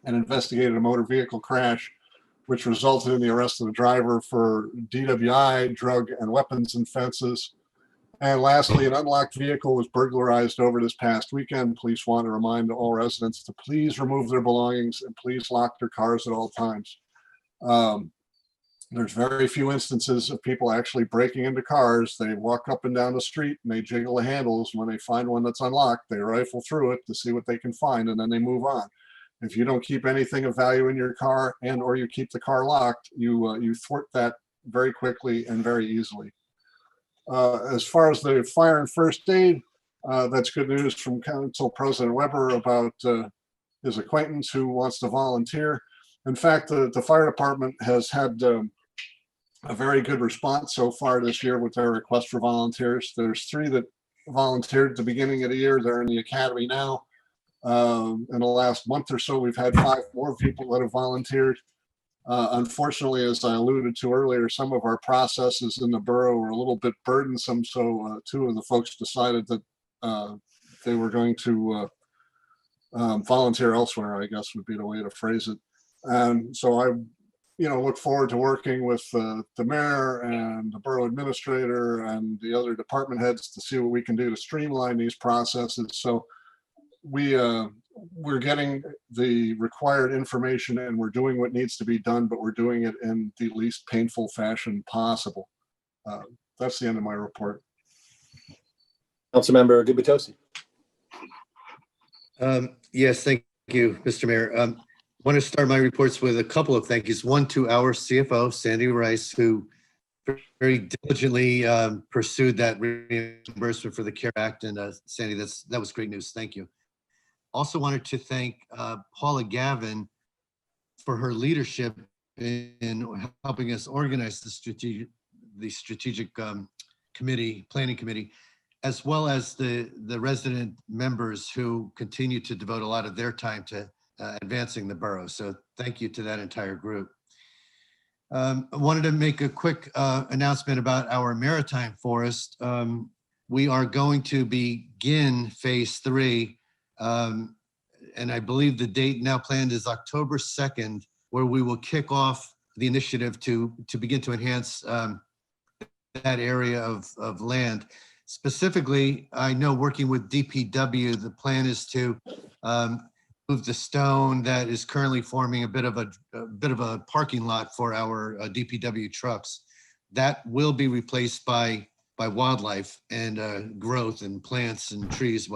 Speaker 10: and investigated a motor vehicle crash, which resulted in the arrest of the driver for DWI, drug and weapons offenses. And lastly, an unlocked vehicle was burglarized over this past weekend. Police want to remind all residents to please remove their belongings and please lock their cars at all times. There's very few instances of people actually breaking into cars. They walk up and down the street and they jiggle the handles. When they find one that's unlocked, they rifle through it to see what they can find, and then they move on. If you don't keep anything of value in your car and or you keep the car locked, you thwart that very quickly and very easily. As far as the fire and first aid, that's good news from Council President Weber about his acquaintance who wants to volunteer. In fact, the fire department has had a very good response so far this year with their request for volunteers. There's 3 that volunteered at the beginning of the year. They're in the academy now. In the last month or so, we've had 5 more people that have volunteered. Unfortunately, as I alluded to earlier, some of our processes in the borough were a little bit burdensome. So 2 of the folks decided that they were going to volunteer elsewhere, I guess would be the way to phrase it. And so I look forward to working with the mayor and the borough administrator and the other department heads to see what we can do to streamline these processes. So we're getting the required information and we're doing what needs to be done, but we're doing it in the least painful fashion possible. That's the end of my report.
Speaker 3: Councilmember Gubitosi.
Speaker 8: Yes, thank you, Mr. Mayor. I want to start my reports with a couple of thank yous. One to our CFO, Sandy Rice, who very diligently pursued that reimbursement for the CARE Act. And Sandy, that was great news. Thank you. Also wanted to thank Paula Gavin for her leadership in helping us organize the strategic planning committee, as well as the resident members who continue to devote a lot of their time to advancing the borough. So thank you to that entire group. I wanted to make a quick announcement about our maritime forest. We are going to begin phase 3. And I believe the date now planned is October 2nd, where we will kick off the initiative to begin to enhance that area of land. Specifically, I know working with DPW, the plan is to move the stone that is currently forming a bit of a parking lot for our DPW trucks. That will be replaced by wildlife and growth and plants and trees.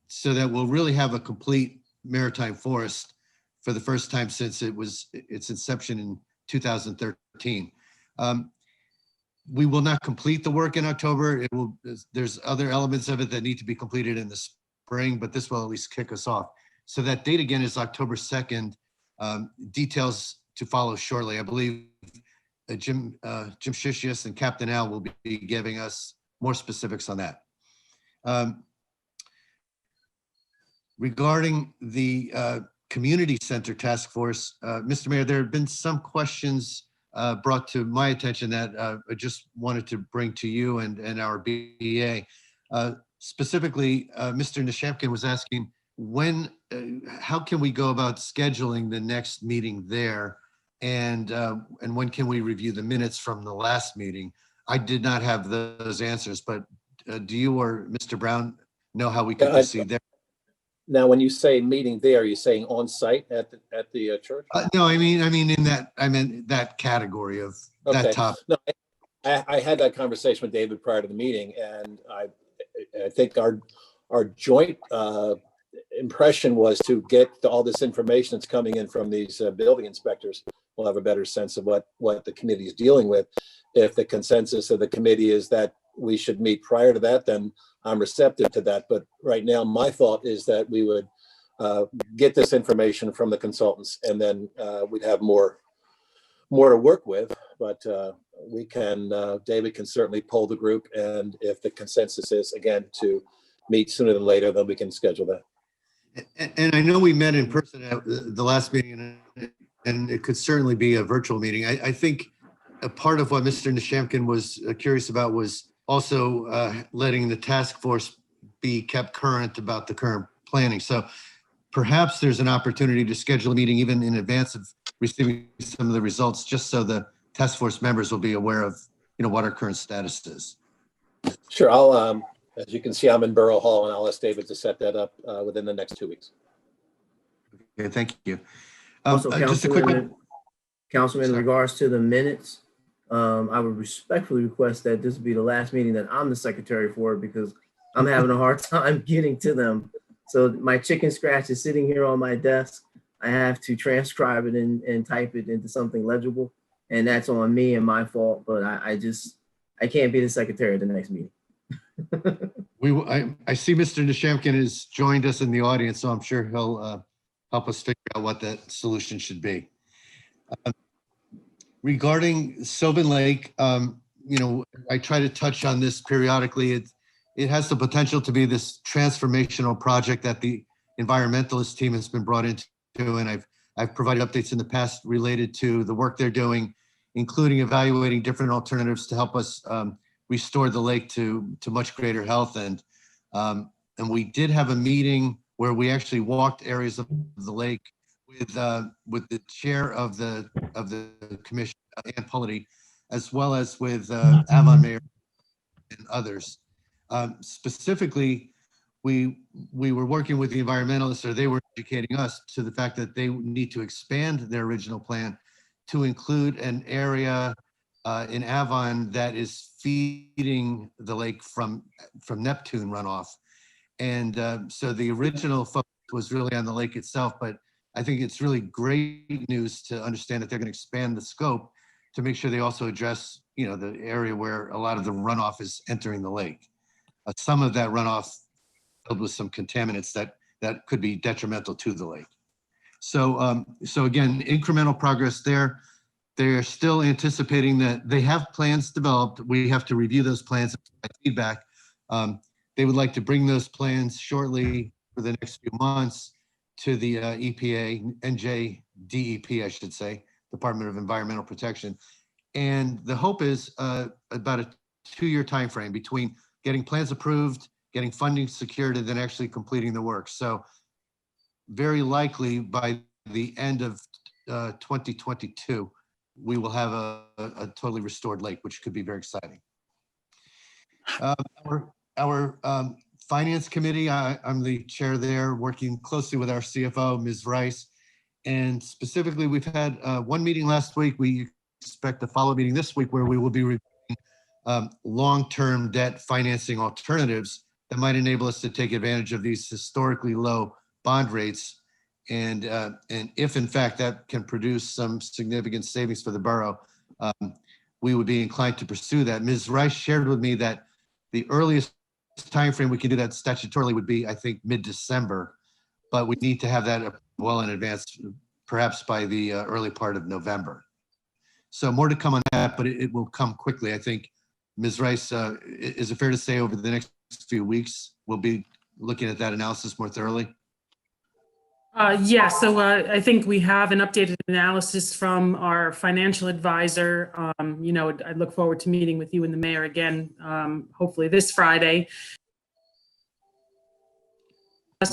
Speaker 8: So that we'll really have a complete maritime forest for the first time since its inception in 2013. We will not complete the work in October. There's other elements of it that need to be completed in the spring, but this will at least kick us off. So that date again is October 2nd. Details to follow shortly. I believe Jim Shishius and Captain Al will be giving us more specifics on that. Regarding the community center task force, Mr. Mayor, there have been some questions brought to my attention that I just wanted to bring to you and our BEA. Specifically, Mr. Nishampkin was asking how can we go about scheduling the next meeting there, and when can we review the minutes from the last meeting? I did not have those answers, but do you or Mr. Brown know how we can proceed there?
Speaker 3: Now, when you say meeting there, are you saying on site at the church?
Speaker 8: No, I mean that category of that topic.
Speaker 3: No, I had that conversation with David prior to the meeting, and I think our joint impression was to get all this information that's coming in from these building inspectors. We'll have a better sense of what the committee is dealing with. If the consensus of the committee is that we should meet prior to that, then I'm receptive to that. But right now, my thought is that we would get this information from the consultants, and then we'd have more to work with. But we can, David can certainly poll the group, and if the consensus is, again, to meet sooner than later, then we can schedule that.
Speaker 8: And I know we met in person at the last meeting, and it could certainly be a virtual meeting. I think a part of what Mr. Nishamkin was curious about was also letting the task force be kept current about the current planning. So perhaps there's an opportunity to schedule a meeting even in advance of receiving some of the results, just so the task force members will be aware of, what our current status is.
Speaker 3: Sure. I'll, as you can see, I'm in Borough Hall, and I'll ask David to set that up within the next 2 weeks.
Speaker 8: Okay, thank you.
Speaker 11: Also,
Speaker 8: Just a quick one.
Speaker 11: Councilman, in regards to the minutes, I would respectfully request that this be the last meeting that I'm the secretary for, because I'm having a hard time getting to them. So my chicken scratch is sitting here on my desk. I have to transcribe it and type it into something legible, and that's on me and my fault. But I can't be the secretary at the next meeting.
Speaker 8: I see Mr. Nishamkin has joined us in the audience, so I'm sure he'll help us figure out what that solution should be. Regarding Sylvan Lake, I try to touch on this periodically. It has the potential to be this transformational project that the environmentalist team has been brought into, and I've provided updates in the past related to the work they're doing, including evaluating different alternatives to help us restore the lake to much greater health. And we did have a meeting where we actually walked areas of the lake with the chair of the commission, Ann Pullity, as well as with Avon Mayor and others. Specifically, we were working with the environmentalists, or they were educating us to the fact that they need to expand their original plan to include an area in Avon that is feeding the lake from Neptune runoff. And so the original focus was really on the lake itself, but I think it's really great news to understand that they're going to expand the scope to make sure they also address, the area where a lot of the runoff is entering the lake. Some of that runoff filled with some contaminants that could be detrimental to the lake. So again, incremental progress there. They're still anticipating that they have plans developed. We have to review those plans and provide feedback. They would like to bring those plans shortly for the next few months to the EPA, NJDEP, I should say, Department of Environmental Protection. And the hope is about a 2-year timeframe between getting plans approved, getting funding secured, and then actually completing the work. So very likely by the end of 2022, we will have a totally restored lake, which could be very exciting. Our finance committee, I'm the chair there, working closely with our CFO, Ms. Rice. And specifically, we've had one meeting last week. We expect a follow-up meeting this week where we will be reviewing long-term debt financing alternatives that might enable us to take advantage of these historically low bond rates. And if in fact that can produce some significant savings for the borough, we would be inclined to pursue that. Ms. Rice shared with me that the earliest timeframe we can do that statutorily would be, I think, mid-December, but we need to have that well in advance, perhaps by the early part of November. So more to come on that, but it will come quickly. I think, Ms. Rice, is it fair to say over the next few weeks, we'll be looking at that analysis more thoroughly?
Speaker 7: Yeah, so I think we have an updated analysis from our financial advisor. I look forward to meeting with you and the mayor again, hopefully this Friday.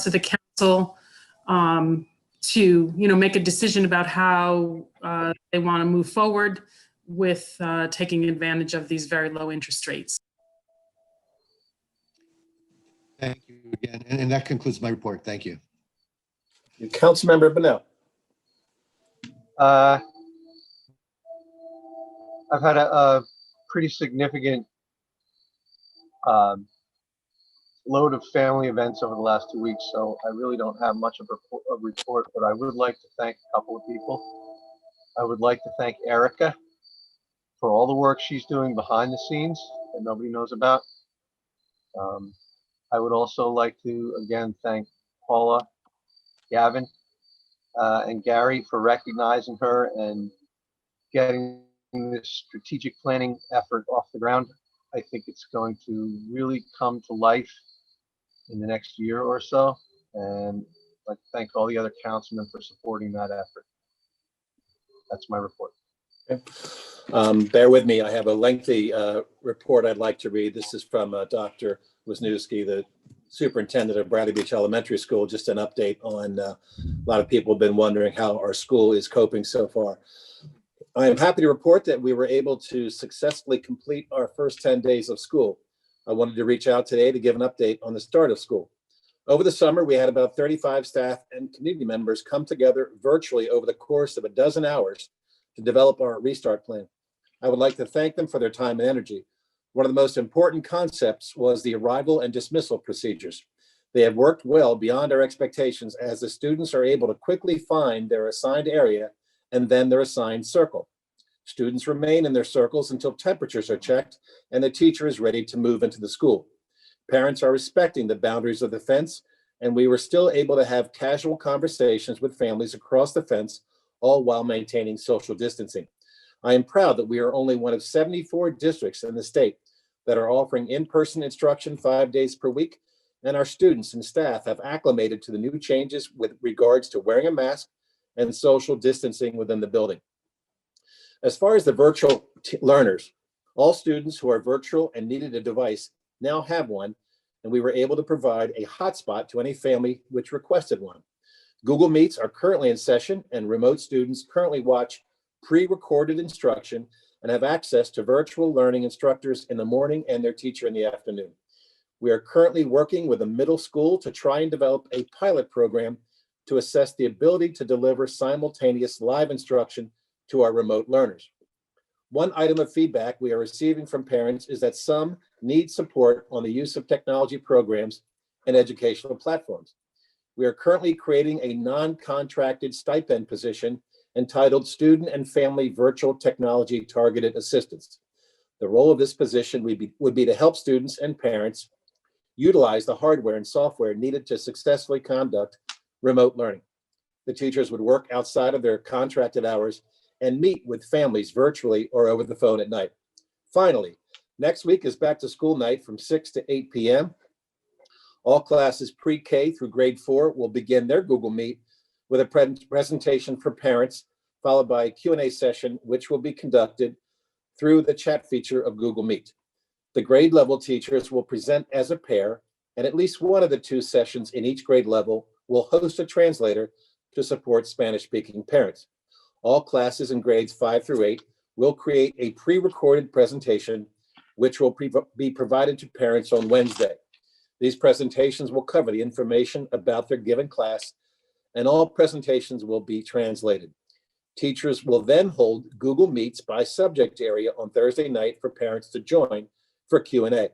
Speaker 7: To the council to, make a decision about how they want to move forward with taking advantage of these very low interest rates.
Speaker 8: Thank you again. And that concludes my report. Thank you.
Speaker 3: Councilmember Bonell.
Speaker 6: I've had a pretty significant load of family events over the last 2 weeks, so I really don't have much of a report, but I would like to thank a couple of people. I would like to thank Erica for all the work she's doing behind the scenes that nobody knows about. I would also like to, again, thank Paula Gavin, and Gary for recognizing her and getting this strategic planning effort off the ground. I think it's going to really come to life in the next year or so. And I'd like to thank all the other councilmen for supporting that effort. That's my report.
Speaker 3: Bear with me. I have a lengthy report I'd like to read. This is from Dr. Wisniewski, the superintendent of Bradley Beach Elementary School. Just an update on a lot of people have been wondering how our school is coping so far. I am happy to report that we were able to successfully complete our first 10 days of school. I wanted to reach out today to give an update on the start of school. Over the summer, we had about 35 staff and community members come together virtually over the course of a dozen hours to develop our restart plan. I would like to thank them for their time and energy. One of the most important concepts was the arrival and dismissal procedures. They have worked well beyond our expectations as the students are able to quickly find their assigned area and then their assigned circle. Students remain in their circles until temperatures are checked and the teacher is ready to move into the school. Parents are respecting the boundaries of the fence, and we were still able to have casual conversations with families across the fence, all while maintaining social distancing. I am proud that we are only one of 74 districts in the state that are offering in-person instruction 5 days per week, and our students and staff have acclimated to the new changes with regards to wearing a mask and social distancing within the building. As far as the virtual learners, all students who are virtual and needed a device now have one, and we were able to provide a hotspot to any family which requested one. Google Meets are currently in session, and remote students currently watch pre-recorded instruction and have access to virtual learning instructors in the morning and their teacher in the afternoon. We are currently working with a middle school to try and develop a pilot program to assess the ability to deliver simultaneous live instruction to our remote learners. One item of feedback we are receiving from parents is that some need support on the use of technology programs and educational platforms. We are currently creating a non-contracted stipend position entitled Student and Family Virtual Technology Targeted Assistance. The role of this position would be to help students and parents utilize the hardware and software needed to successfully conduct remote learning. The teachers would work outside of their contracted hours and meet with families virtually or over the phone at night. Finally, next week is back to school night from 6 to 8 p.m. All classes pre-K through grade 4 will begin their Google Meet with a presentation for parents, followed by a Q&A session, which will be conducted through the chat feature of Google Meet. The grade level teachers will present as a pair, and at least one of the 2 sessions in each grade level will host a translator to support Spanish-speaking parents. All classes in grades 5 through 8 will create a pre-recorded presentation, which will be provided to parents on Wednesday. These presentations will cover the information about their given class, and all presentations will be translated. Teachers will then hold Google Meets by subject area on Thursday night for parents to join for Q&A.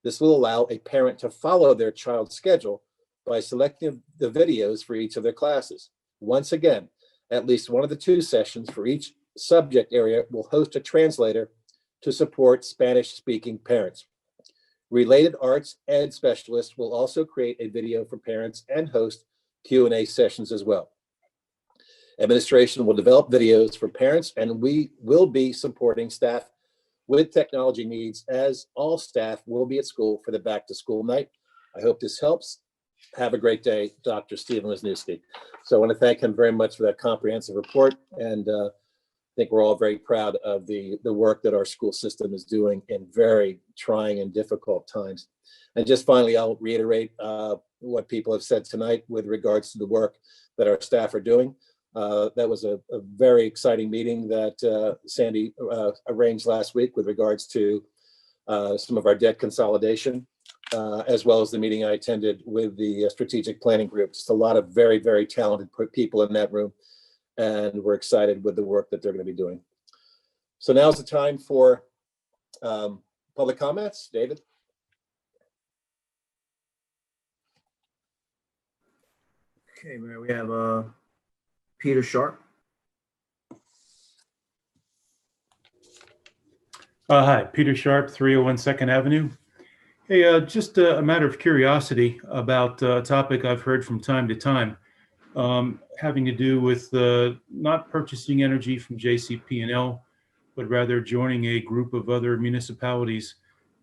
Speaker 3: This will allow a parent to follow their child's schedule by selecting the videos for each of their classes. Once again, at least one of the 2 sessions for each subject area will host a translator to support Spanish-speaking parents. Related arts ed specialists will also create a video for parents and host Q&A sessions as well. Administration will develop videos for parents, and we will be supporting staff with technology needs, as all staff will be at school for the back-to-school night. I hope this helps. Have a great day, Dr. Stephen Wisniewski. So I want to thank him very much for that comprehensive report, and I think we're all very proud of the work that our school system is doing in very trying and difficult times. And just finally, I'll reiterate what people have said tonight with regards to the work that our staff are doing. That was a very exciting meeting that Sandy arranged last week with regards to some of our debt consolidation, as well as the meeting I attended with the strategic planning group. Just a lot of very, very talented people in that room, and we're excited with the work that they're going to be doing. So now's the time for public comments. David?
Speaker 11: Okay, Mayor, we have Peter Sharp.
Speaker 15: Hi, Peter Sharp, 301 2nd Avenue. Hey, just a matter of curiosity about a topic I've heard from time to time. having to do with not purchasing energy from JCP&L, but rather joining a group of other municipalities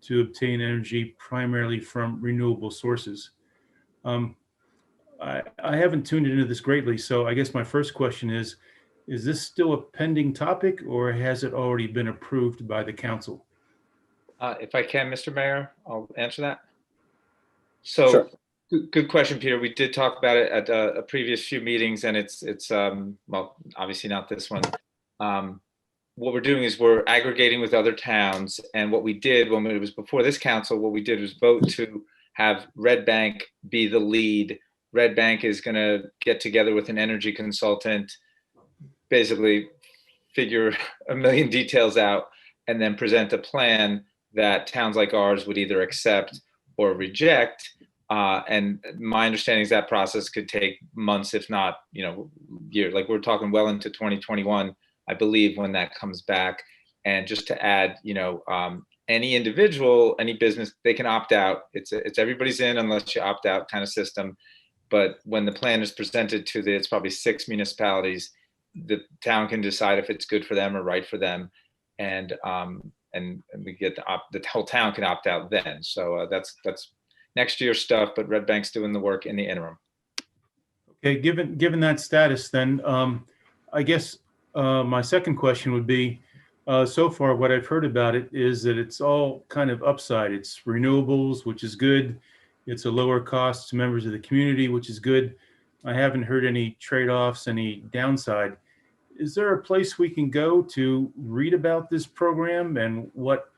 Speaker 15: to obtain energy primarily from renewable sources. I haven't tuned into this greatly, so I guess my first question is this still a pending topic, or has it already been approved by the council?
Speaker 9: If I can, Mr. Mayor, I'll answer that. So,
Speaker 3: Sure.
Speaker 9: good question, Peter. We did talk about it at a previous few meetings, and it's well, obviously not this one. What we're doing is we're aggregating with other towns, and what we did when it was before this council, what we did was vote to have Red Bank be the lead. Red Bank is going to get together with an energy consultant, basically figure a million details out, and then present a plan that towns like ours would either accept or reject. And my understanding is that process could take months, if not, years. Like we're talking well into 2021, I believe, when that comes back. And just to add, any individual, any business, they can opt out. It's everybody's in unless you opt out kind of system. But when the plan is presented to it's probably 6 municipalities, the town can decide if it's good for them or right for them. And we get the whole town can opt out then. So that's next year's stuff, but Red Bank's doing the work in the interim.
Speaker 15: Okay, given that status, then I guess my second question would be, so far what I've heard about it is that it's all kind of upside. It's renewables, which is good. It's a lower cost to members of the community, which is good. I haven't heard any trade-offs, any downside. Is there a place we can go to read about this program and what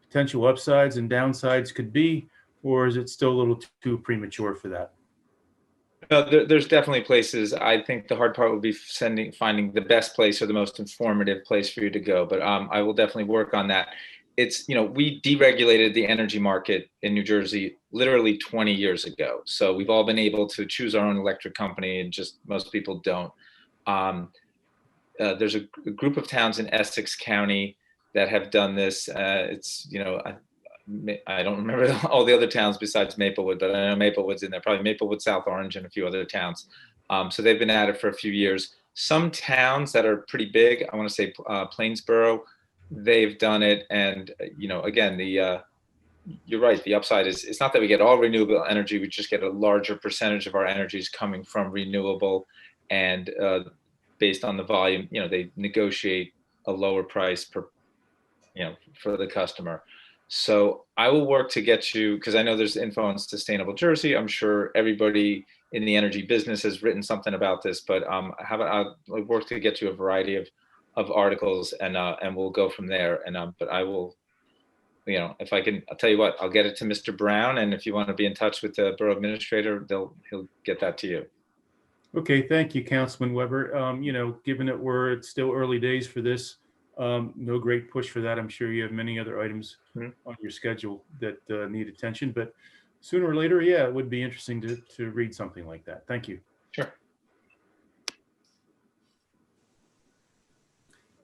Speaker 15: potential upsides and downsides could be, or is it still a little too premature for that?
Speaker 9: No, there's definitely places. I think the hard part would be finding the best place or the most informative place for you to go. But I will definitely work on that. It's, we deregulated the energy market in New Jersey literally 20 years ago. So we've all been able to choose our own electric company, and just most people don't. There's a group of towns in Essex County that have done this. It's, I don't remember all the other towns besides Maplewood, but I know Maplewood's in there, probably Maplewood, South Orange, and a few other towns. So they've been at it for a few years. Some towns that are pretty big, I want to say Plainsboro, they've done it. And, again, you're right. The upside is, it's not that we get all renewable energy. We just get a larger percentage of our energies coming from renewable, and based on the volume, they negotiate a lower price per, for the customer. So I will work to get you, because I know there's info on Sustainable Jersey. I'm sure everybody in the energy business has written something about this, but I'll work to get you a variety of articles, and we'll go from there. And but I will, if I can, I'll tell you what, I'll get it to Mr. Brown, and if you want to be in touch with the borough administrator, he'll get that to you.
Speaker 15: Okay, thank you, Councilman Weber. Given that it's still early days for this, no great push for that. I'm sure you have many other items on your schedule that need attention, but sooner or later, yeah, it would be interesting to read something like that. Thank you.
Speaker 9: Sure.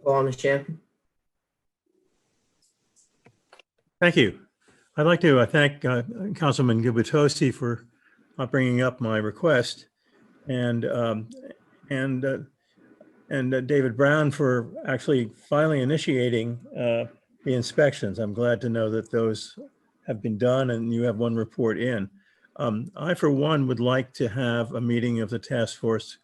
Speaker 11: Paul Champion.
Speaker 16: Thank you. I'd like to thank Councilman Gubitosi for bringing up my request, and David Brown for actually finally initiating the inspections. I'm glad to know that those have been done and you have one report in. I, for one, would like to have a meeting of the task force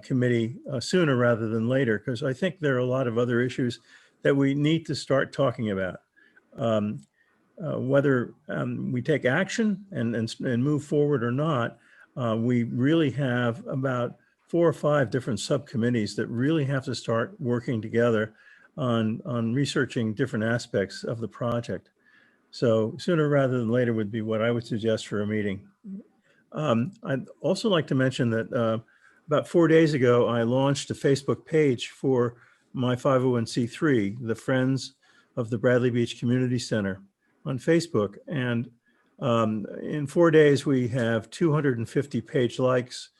Speaker 16: committee sooner rather than later, because I think there are a lot of other issues that we need to start talking about. Whether we take action and move forward or not, we really have about 4 or 5 different subcommittees that really have to start working together on researching different aspects of the project. So sooner rather than later would be what I would suggest for a meeting. I'd also like to mention that about 4 days ago, I launched a Facebook page for my 501c3, the Friends of the Bradley Beach Community Center, on Facebook. And in 4 days, we have 250 page likes,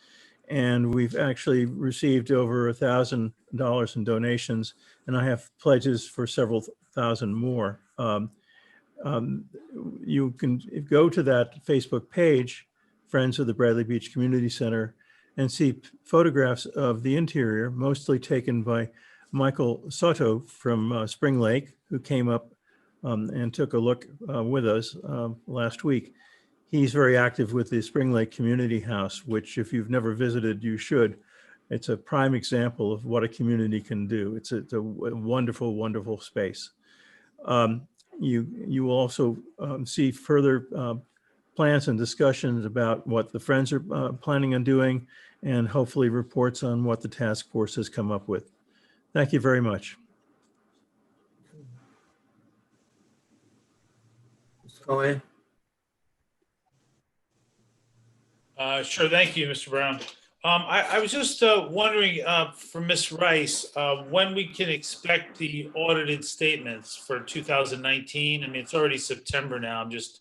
Speaker 16: and we've actually received over $1,000 in donations, and I have pledges for several thousand more. You can go to that Facebook page, Friends of the Bradley Beach Community Center, and see photographs of the interior, mostly taken by Michael Soto from Spring Lake, who came up and took a look with us last week. He's very active with the Spring Lake Community House, which if you've never visited, you should. It's a prime example of what a community can do. It's a wonderful, wonderful space. You will also see further plans and discussions about what the Friends are planning on doing, and hopefully reports on what the task force has come up with. Thank you very much.
Speaker 11: Mr. Cohen?
Speaker 12: Sure, thank you, Mr. Brown. I was just wondering for Ms. Rice, when we can expect the audited statements for 2019. I mean, it's already September now. I'm just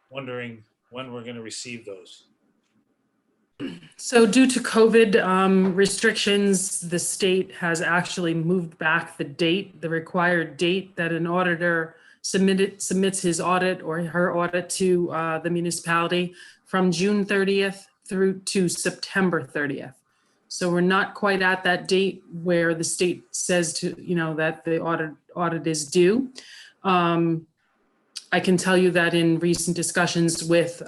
Speaker 12: wondering when we're going to receive those.
Speaker 7: So due to COVID restrictions, the state has actually moved back the required date that an auditor submits his audit or her audit to the municipality from June 30th through to September 30th. So we're not quite at that date where the state says that the audit is due. I can tell you that in recent discussions with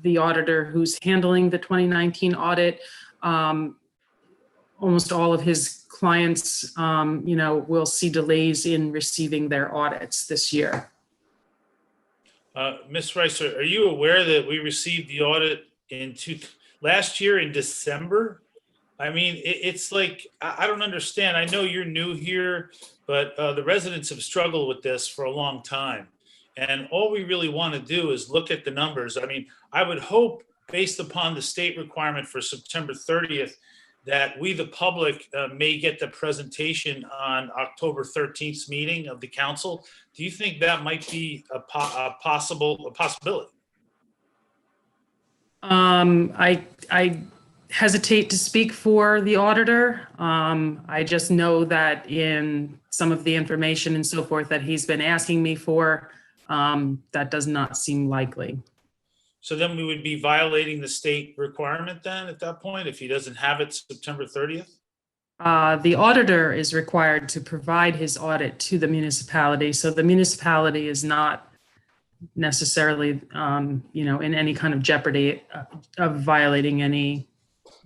Speaker 7: the auditor who's handling the 2019 audit, almost all of his clients, will see delays in receiving their audits this year.
Speaker 12: Ms. Rice, are you aware that we received the audit last year in December? I mean, it's like, I don't understand. I know you're new here, but the residents have struggled with this for a long time. And all we really want to do is look at the numbers. I mean, I would hope, based upon the state requirement for September 30th, that we, the public, may get the presentation on October 13th meeting of the council. Do you think that might be a possibility?
Speaker 7: I hesitate to speak for the auditor. I just know that in some of the information and so forth that he's been asking me for, that does not seem likely.
Speaker 12: So then we would be violating the state requirement then at that point, if he doesn't have it September 30th?
Speaker 7: The auditor is required to provide his audit to the municipality. So the municipality is not necessarily, in any kind of jeopardy of violating any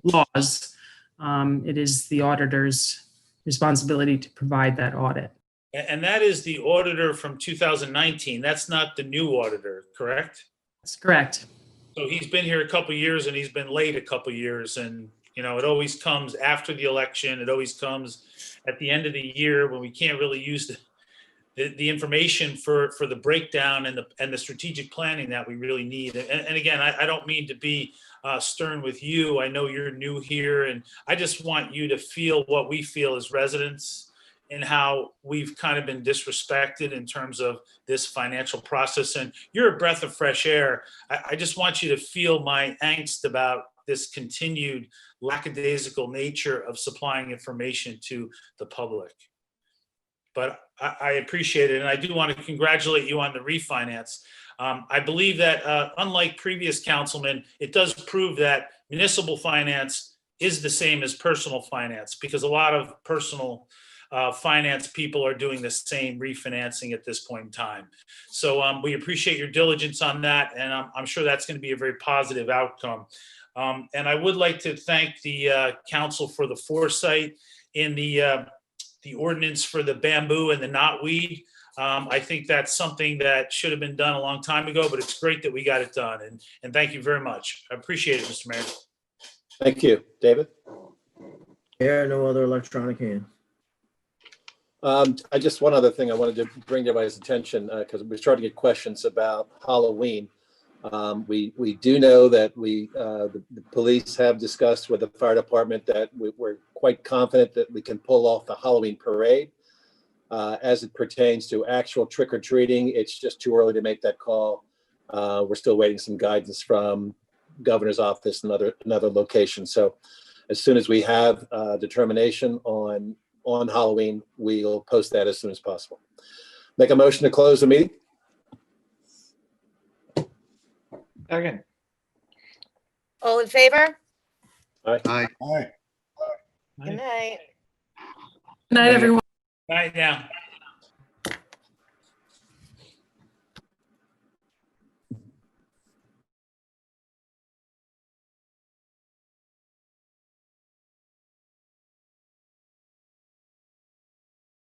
Speaker 7: laws. It is the auditor's responsibility to provide that audit.
Speaker 12: And that is the auditor from 2019. That's not the new auditor, correct?
Speaker 7: That's correct.
Speaker 12: So he's been here a couple of years and he's been late a couple of years. And, it always comes after the election. It always comes at the end of the year when we can't really use the information for the breakdown and the strategic planning that we really need. And again, I don't mean to be stern with you. I know you're new here, and I just want you to feel what we feel as residents and how we've kind of been disrespected in terms of this financial process. And you're a breath of fresh air. I just want you to feel my angst about this continued lackadaisical nature of supplying information to the public. But I appreciate it. And I do want to congratulate you on the refinance. I believe that unlike previous councilmen, it does prove that municipal finance is the same as personal finance, because a lot of personal finance people are doing the same refinancing at this point in time. So we appreciate your diligence on that, and I'm sure that's going to be a very positive outcome. And I would like to thank the council for the foresight in the ordinance for the bamboo and the knotweed. I think that's something that should have been done a long time ago, but it's great that we got it done. And thank you very much. I appreciate it, Mr. Mayor.
Speaker 3: Thank you. David?
Speaker 11: There are no other electronic hands.
Speaker 3: I just, one other thing I wanted to bring to everybody's attention, because we're starting to get questions about Halloween. We do know that the police have discussed with the fire department that we're quite confident that we can pull off the Halloween parade. As it pertains to actual trick or treating, it's just too early to make that call. We're still waiting some guidance from governor's office and another location. So as soon as we have determination on Halloween, we'll post that as soon as possible. Make a motion to close the meeting.
Speaker 9: Second.
Speaker 2: All in favor?
Speaker 8: Aye.
Speaker 10: Aye.
Speaker 2: Good night.
Speaker 7: Good night, everyone.
Speaker 12: Night now.